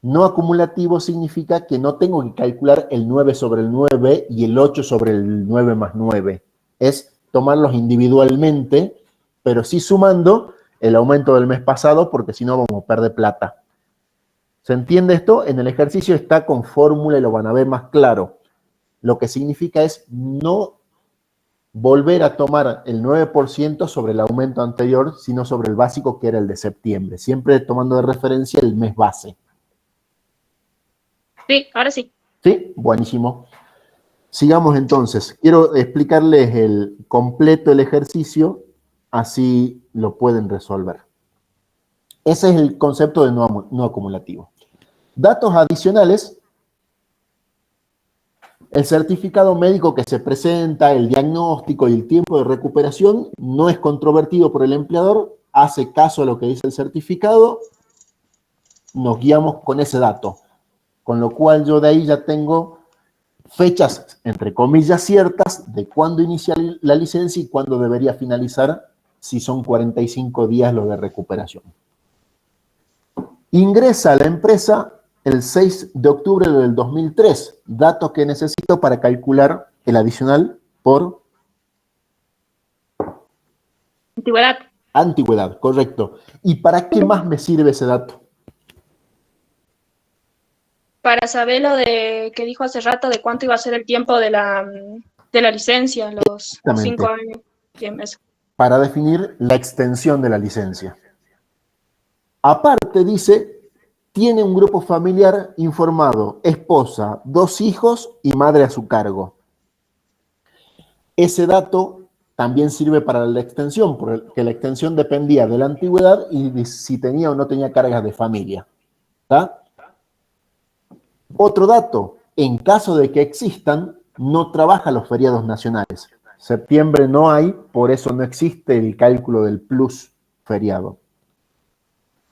S3: No acumulativo significa que no tengo que calcular el 9 sobre el 9 y el 8 sobre el 9 más 9. Es tomarlos individualmente, pero sí sumando el aumento del mes pasado, porque si no vamos a perder plata. ¿Se entiende esto? En el ejercicio está con fórmula y lo van a ver más claro. Lo que significa es no volver a tomar el 9% sobre el aumento anterior, sino sobre el básico que era el de septiembre, siempre tomando de referencia el mes base.
S5: Sí, ahora sí.
S3: ¿Sí? Buenísimo. Sigamos entonces. Quiero explicarles el completo el ejercicio, así lo pueden resolver. Ese es el concepto de no acumulativo. Datos adicionales. El certificado médico que se presenta, el diagnóstico y el tiempo de recuperación no es controvertido por el empleador, hace caso a lo que dice el certificado, nos guiamos con ese dato. Con lo cual yo de ahí ya tengo fechas, entre comillas, ciertas de cuándo inicia la licencia y cuándo debería finalizar, si son 45 días lo de recuperación. Ingresa a la empresa el 6 de octubre del 2003, datos que necesito para calcular el adicional por
S5: Antigüedad.
S3: antigüedad, correcto. ¿Y para qué más me sirve ese dato?
S5: Para saber lo de que dijo hace rato de cuánto iba a ser el tiempo de la licencia, los 5 años. Bien, eso.
S3: Para definir la extensión de la licencia. Aparte dice, tiene un grupo familiar informado, esposa, 2 hijos y madre a su cargo. Ese dato también sirve para la extensión, porque la extensión dependía de la antigüedad y de si tenía o no tenía cargas de familia. ¿Está? Otro dato, en caso de que existan, no trabaja los feriados nacionales. Septiembre no hay, por eso no existe el cálculo del plus feriado.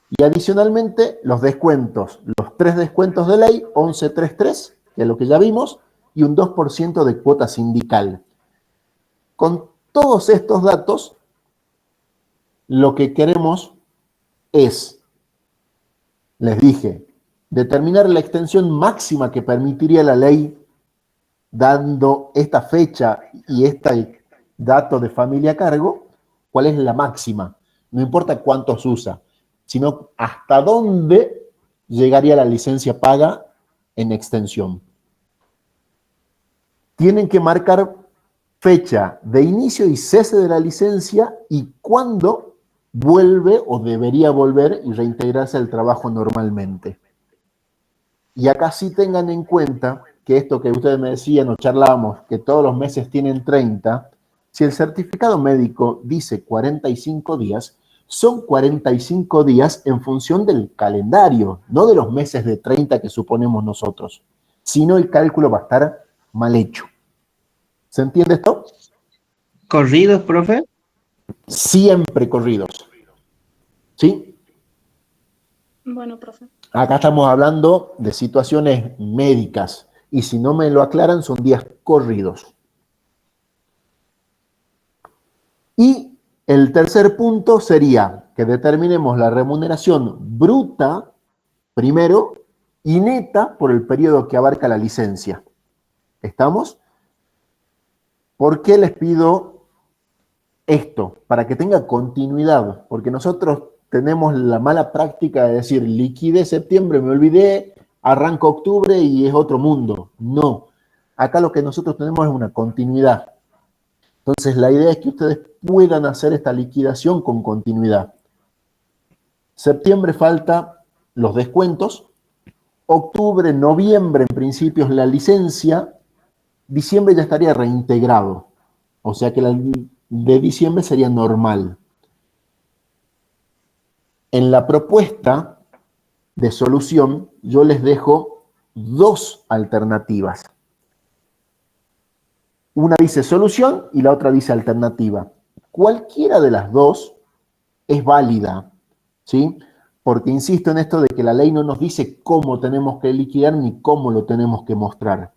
S3: Y adicionalmente, los descuentos, los 3 descuentos de ley, 1133, que es lo que ya vimos, y un 2% de cuota sindical. Con todos estos datos, lo que queremos es, les dije, determinar la extensión máxima que permitiría la ley, dando esta fecha y este dato de familia a cargo, cuál es la máxima. No importa cuántos usa, sino hasta dónde llegaría la licencia paga en extensión. Tienen que marcar fecha de inicio y cese de la licencia y cuándo vuelve o debería volver y reintegrarse al trabajo normalmente. Y acá sí tengan en cuenta que esto que ustedes me decían o charlábamos, que todos los meses tienen 30, si el certificado médico dice 45 días, son 45 días en función del calendario, no de los meses de 30 que suponemos nosotros. Si no, el cálculo va a estar mal hecho. ¿Se entiende esto?
S7: ¿Corridos, profe?
S3: Siempre corridos. ¿Sí?
S5: Bueno, profe.
S3: Acá estamos hablando de situaciones médicas y si no me lo aclaran son días corridos. Y el tercer punto sería que determinemos la remuneración bruta primero y neta por el periodo que abarca la licencia. ¿Estamos? ¿Por qué les pido esto? Para que tenga continuidad, porque nosotros tenemos la mala práctica de decir, liquidé septiembre, me olvidé, arranco octubre y es otro mundo. No, acá lo que nosotros tenemos es una continuidad. Entonces la idea es que ustedes puedan hacer esta liquidación con continuidad. Septiembre falta los descuentos, octubre, noviembre en principio es la licencia, diciembre ya estaría reintegrado, o sea que la de diciembre sería normal. En la propuesta de solución yo les dejo 2 alternativas. Una dice solución y la otra dice alternativa. Cualquiera de las dos es válida, ¿sí? Porque insisto en esto de que la ley no nos dice cómo tenemos que liquidar ni cómo lo tenemos que mostrar.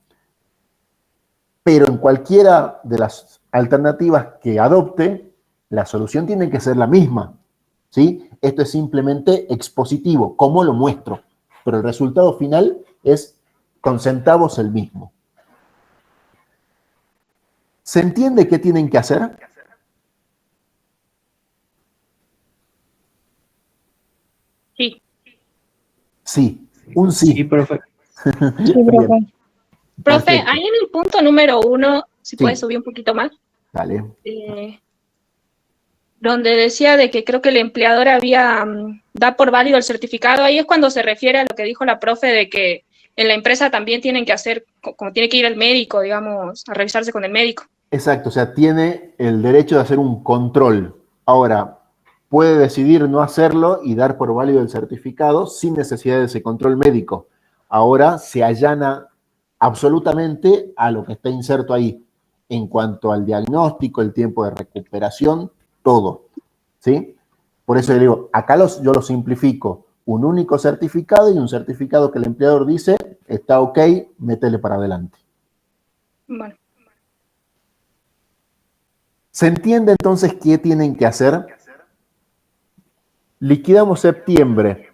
S3: Pero en cualquiera de las alternativas que adopte, la solución tiene que ser la misma, ¿sí? Esto es simplemente expositivo, cómo lo muestro, pero el resultado final es con centavos el mismo. ¿Se entiende qué tienen que hacer? Sí, un sí.
S7: Sí, profe.
S9: Sí, profe.
S5: Profe,
S3: Perfecto.
S5: ahí en el punto número 1, si
S3: Sí.
S5: puedes subir un poquito más,
S3: Dale.
S5: donde decía de que creo que el empleador da por válido el certificado, ahí es cuando se refiere a lo que dijo la profe de que en la empresa también tienen que hacer, como tiene que ir el médico, digamos, a revisarse con el médico.
S3: Exacto, o sea, tiene el derecho de hacer un control. Ahora, puede decidir no hacerlo y dar por válido el certificado sin necesidad de ese control médico. Ahora se allana absolutamente a lo que está inserto ahí en cuanto al diagnóstico, el tiempo de recuperación, todo. ¿Sí? Por eso yo digo, acá yo lo simplifico. Un único certificado y un certificado que el empleador dice, está ok, métele para adelante.
S5: Bueno.
S3: ¿Se entiende entonces qué tienen que hacer? Liquidamos septiembre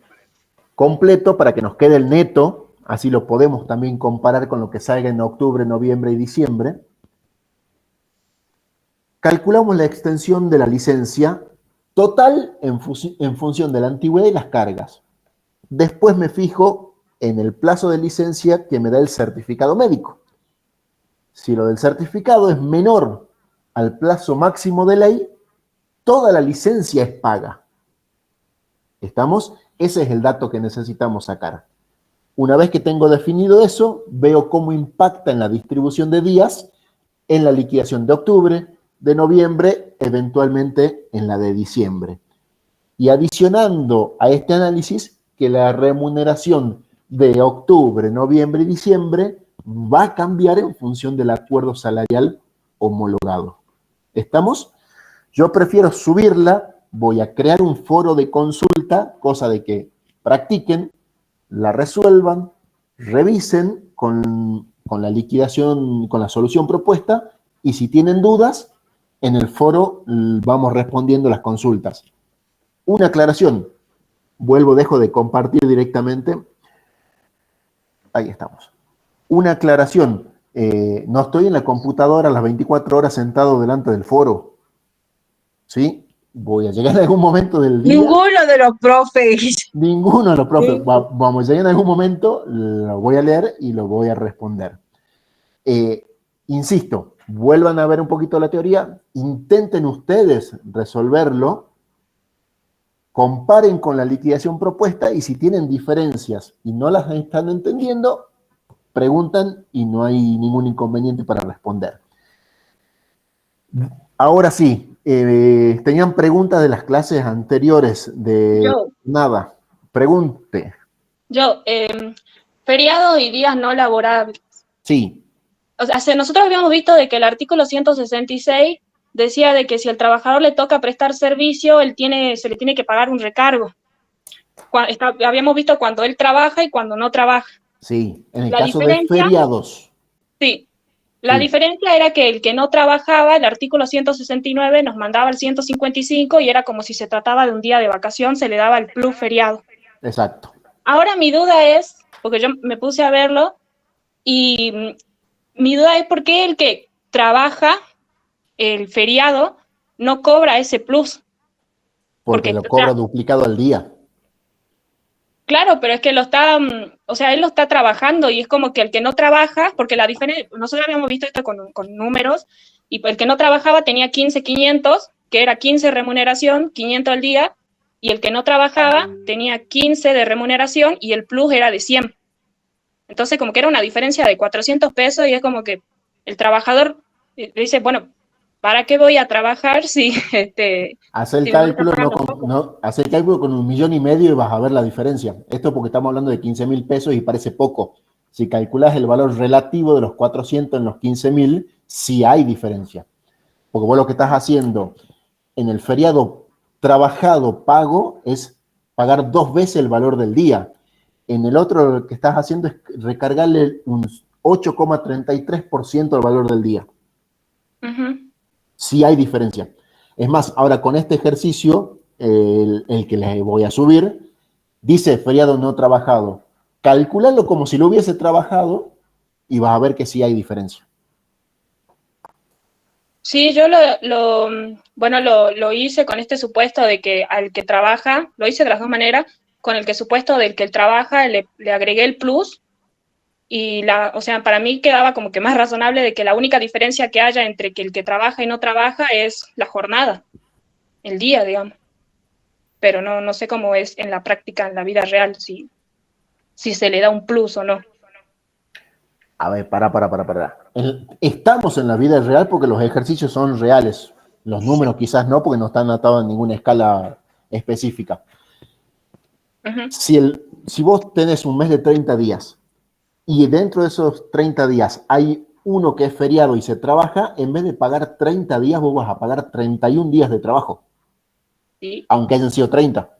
S3: completo para que nos quede el neto, así lo podemos también comparar con lo que salga en octubre, noviembre y diciembre. Calculamos la extensión de la licencia total en función de la antigüedad y las cargas. Después me fijo en el plazo de licencia que me da el certificado médico. Si lo del certificado es menor al plazo máximo de ley, toda la licencia es paga. ¿Estamos? Ese es el dato que necesitamos sacar. Una vez que tengo definido eso, veo cómo impacta en la distribución de días, en la liquidación de octubre, de noviembre, eventualmente en la de diciembre. Y adicionando a este análisis que la remuneración de octubre, noviembre y diciembre va a cambiar en función del acuerdo salarial homologado. ¿Estamos? Yo prefiero subirla, voy a crear un foro de consulta, cosa de que practiquen, la resuelvan, revisen con la liquidación, con la solución propuesta, y si tienen dudas, en el foro vamos respondiendo las consultas. Una aclaración, dejo de compartir directamente. Ahí estamos. Una aclaración, no estoy en la computadora las 24 horas sentado delante del foro, ¿sí? Voy a llegar en algún momento del día.
S1: Ninguno de los profes.
S3: Ninguno de los profes.
S1: Sí.
S3: Vamos a llegar en algún momento, lo voy a leer y lo voy a responder. Insisto, vuelvan a ver un poquito la teoría, intenten ustedes resolverlo, comparen con la liquidación propuesta y si tienen diferencias y no las están entendiendo, preguntan y no hay ningún inconveniente para responder. Ahora sí, tenían preguntas de las clases anteriores de nada. Pregunte.
S5: Feriados y días no laborables.
S3: Sí.
S5: O sea, nosotros habíamos visto de que el artículo 166 decía de que si al trabajador le toca prestar servicio, se le tiene que pagar un recargo. Habíamos visto cuando él trabaja y cuando no trabaja.
S3: Sí, en el caso de feriados.
S5: Sí, la diferencia era que el que no trabajaba, el artículo 169 nos mandaba el 155 y era como si se trataba de un día de vacación, se le daba el plus feriado.
S3: Exacto.
S5: Ahora mi duda es, porque yo me puse a verlo, y mi duda es por qué el que trabaja el feriado no cobra ese plus.
S3: Porque lo cobra duplicado al día.
S5: Claro, pero es que él lo está trabajando y es como que el que no trabaja, porque la diferencia, nosotros habíamos visto esto con números, y el que no trabajaba tenía 15.500, que era 15 remuneración, 500 al día, y el que no trabajaba tenía 15 de remuneración y el plus era de 100. Entonces como que era una diferencia de 400 pesos y es como que el trabajador le dice, bueno, ¿para qué voy a trabajar si
S3: Hacer el cálculo hacer el cálculo con 1,5 millones y vas a ver la diferencia. Esto porque estamos hablando de 15.000 pesos y parece poco. Si calculas el valor relativo de los 400 en los 15.000, sí hay diferencia. Porque vos lo que estás haciendo en el feriado trabajado pago es pagar 2 veces el valor del día. En el otro lo que estás haciendo es recargarle un 8,33% del valor del día. Sí hay diferencia. Es más, ahora con este ejercicio, el que les voy a subir, dice feriado no trabajado. Calculalo como si lo hubiese trabajado y vas a ver que sí hay diferencia.
S5: Sí, yo lo hice con este supuesto de que al que trabaja, lo hice de las dos maneras, con el supuesto del que él trabaja, le agregué el plus, y o sea, para mí quedaba como que más razonable de que la única diferencia que haya entre que el que trabaja y no trabaja es la jornada, el día, digamos. Pero no sé cómo es en la práctica, en la vida real, si se le da un plus o no.
S3: A ver, para. Estamos en la vida real porque los ejercicios son reales. Los números quizás no, porque no están atados en ninguna escala específica.
S5: Uh-huh.
S3: Si vos tenés un mes de 30 días y dentro de esos 30 días hay uno que es feriado y se trabaja, en vez de pagar 30 días, vos vas a pagar 31 días de trabajo.
S5: Sí.
S3: Aunque hayan sido 30.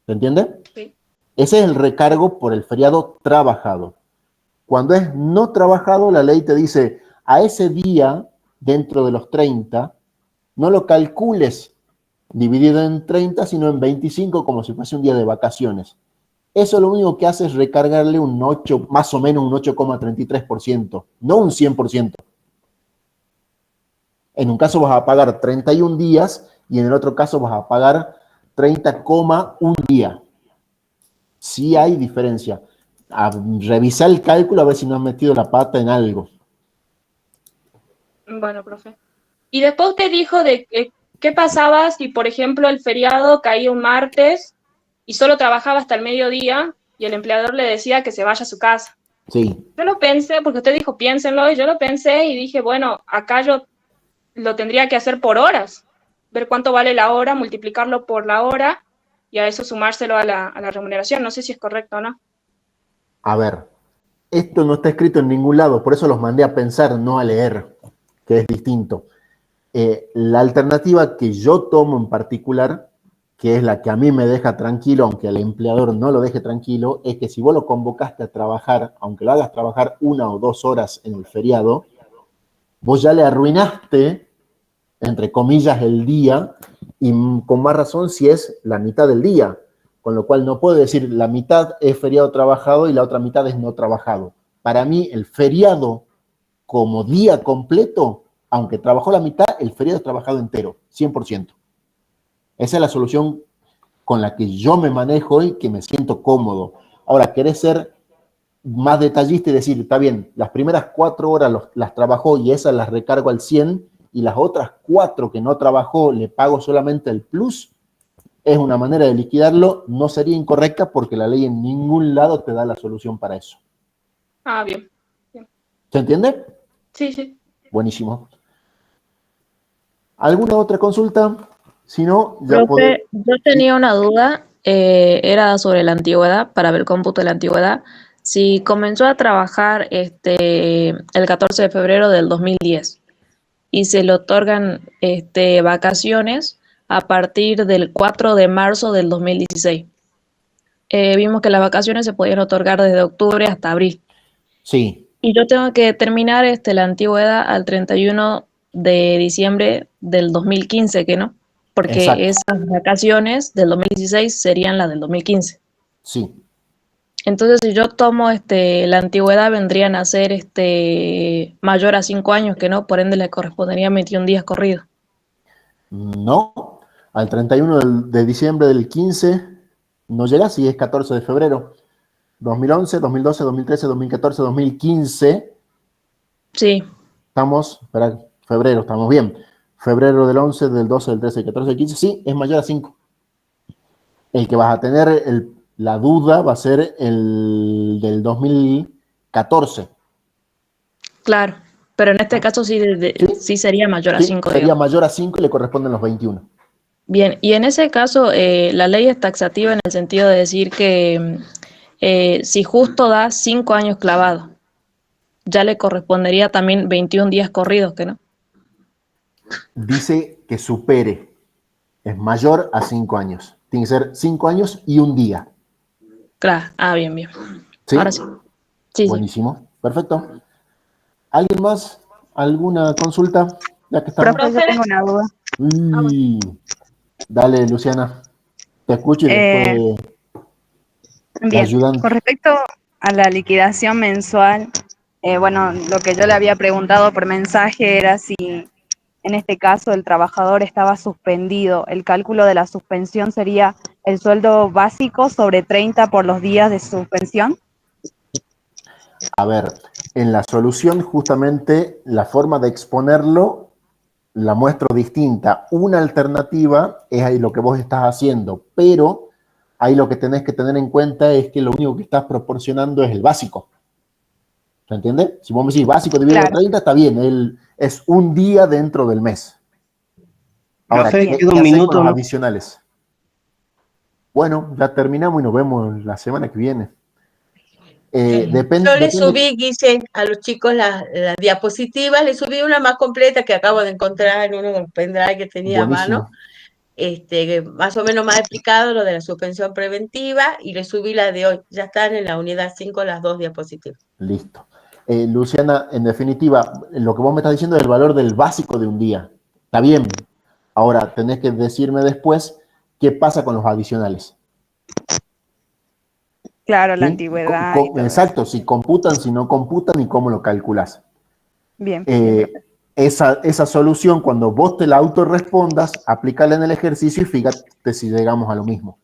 S3: ¿Se entiende?
S5: Sí.
S3: Ese es el recargo por el feriado trabajado. Cuando es no trabajado, la ley te dice, a ese día, dentro de los 30, no lo calcules dividido en 30, sino en 25, como si fuese un día de vacaciones. Eso lo único que hace es recargarle un 8, más o menos un 8,33%, no un 100%. En un caso vas a pagar 31 días y en el otro caso vas a pagar 30,1 día. Sí hay diferencia. A revisar el cálculo a ver si no has metido la pata en algo.
S5: Bueno, profe. Y después usted dijo de qué pasaba si, por ejemplo, el feriado caía un martes y solo trabajaba hasta el mediodía y el empleador le decía que se vaya a su casa.
S3: Sí.
S5: Yo lo pensé, porque usted dijo piénsenlo, y yo lo pensé y dije, bueno, acá yo lo tendría que hacer por horas, ver cuánto vale la hora, multiplicarlo por la hora y a eso sumárselo a la remuneración. No sé si es correcto o no.
S3: A ver, esto no está escrito en ningún lado, por eso los mandé a pensar, no a leer, que es distinto. La alternativa que yo tomo en particular, que es la que a mí me deja tranquilo, aunque al empleador no lo deje tranquilo, es que si vos lo convocaste a trabajar, aunque lo hagas trabajar 1 o 2 horas en el feriado, vos ya le arruinaste, entre comillas, el día, y con más razón si es la mitad del día. Con lo cual no puedo decir la mitad es feriado trabajado y la otra mitad es no trabajado. Para mí el feriado como día completo, aunque trabajó la mitad, el feriado es trabajado entero, 100%. Esa es la solución con la que yo me manejo y que me siento cómodo. Ahora, querés ser más detallista y decir, está bien, las primeras 4 horas las trabajó y esas las recargo al 100 y las otras 4 que no trabajó le pago solamente el plus. Es una manera de liquidarlo, no sería incorrecta porque la ley en ningún lado te da la solución para eso.
S5: Ah, bien.
S3: ¿Se entiende?
S5: Sí, sí.
S3: Buenísimo. ¿Alguna otra consulta? Si no, ya
S9: Profe, yo tenía una duda, era sobre la antigüedad, para ver el cómputo de la antigüedad. Si comenzó a trabajar el 14 de febrero del 2010 y se le otorgan vacaciones a partir del 4 de marzo del 2016. Vimos que las vacaciones se podían otorgar desde octubre hasta abril.
S3: Sí.
S9: Y yo tengo que terminar la antigüedad al 31 de diciembre del 2015, ¿que no? Porque
S3: Exacto.
S9: esas vacaciones del 2016 serían las del 2015.
S3: Sí.
S9: Entonces, si yo tomo la antigüedad, vendrían a ser mayor a 5 años, ¿que no? Por ende, le correspondería 21 días corridos.
S3: No, al 31 de diciembre del 15 no llega, si es 14 de febrero. 2011, 2012, 2013, 2014, 2015.
S9: Sí.
S3: Estamos, espera, febrero, estamos bien. Febrero del 11, del 12, del 13, del 14, del 15, sí, es mayor a 5. El que vas a tener la duda va a ser el del 2014.
S9: Claro, pero en este caso sí sería mayor a 5.
S3: Sería mayor a 5 y le corresponden los 21.
S9: Bien, y en ese caso la ley es taxativa en el sentido de decir que si justo da 5 años clavado, ya le correspondería también 21 días corridos, ¿que no?
S3: Dice que supere, es mayor a 5 años. Tiene que ser 5 años y un día.
S9: Claro, bien.
S3: ¿Sí?
S9: Ahora sí. Sí.
S3: Buenísimo, sí. Perfecto. ¿Alguien más? ¿Alguna consulta? Ya que estamos.
S8: Profe, yo tengo una duda.
S3: Dale, Luciana. Te escucho y después
S8: Bien,
S3: ayudan.
S8: con respecto a la liquidación mensual, bueno, lo que yo le había preguntado por mensaje era si en este caso el trabajador estaba suspendido. El cálculo de la suspensión sería el sueldo básico sobre 30 por los días de suspensión.
S3: A ver, en la solución justamente la forma de exponerlo la muestro distinta. Una alternativa es ahí lo que vos estás haciendo, pero ahí lo que tenés que tener en cuenta es que lo único que estás proporcionando es el básico. ¿Se entiende? Si vos me decís básico dividido por 30, está bien, es un día dentro del mes. Ahora, ¿qué haces con los adicionales? Bueno, ya terminamos y nos vemos la semana que viene.
S1: Yo le subí, Guille, a los chicos las diapositivas, le subí una más completa que acabo de encontrar en uno de los pendrive que tenía a mano, más o menos más explicado lo de la suspensión preventiva, y le subí la de hoy. Ya están en la unidad 5 las dos diapositivas.
S3: Listo. Luciana, en definitiva, lo que vos me estás diciendo es el valor del básico de un día. Está bien. Ahora tenés que decirme después qué pasa con los adicionales.
S8: Claro, la antigüedad.
S3: Exacto, si computan, si no computan y cómo lo calculas.
S8: Bien.
S3: Esa solución, cuando vos te la autorrespondas, aplícala en el ejercicio y fíjate si llegamos a lo mismo.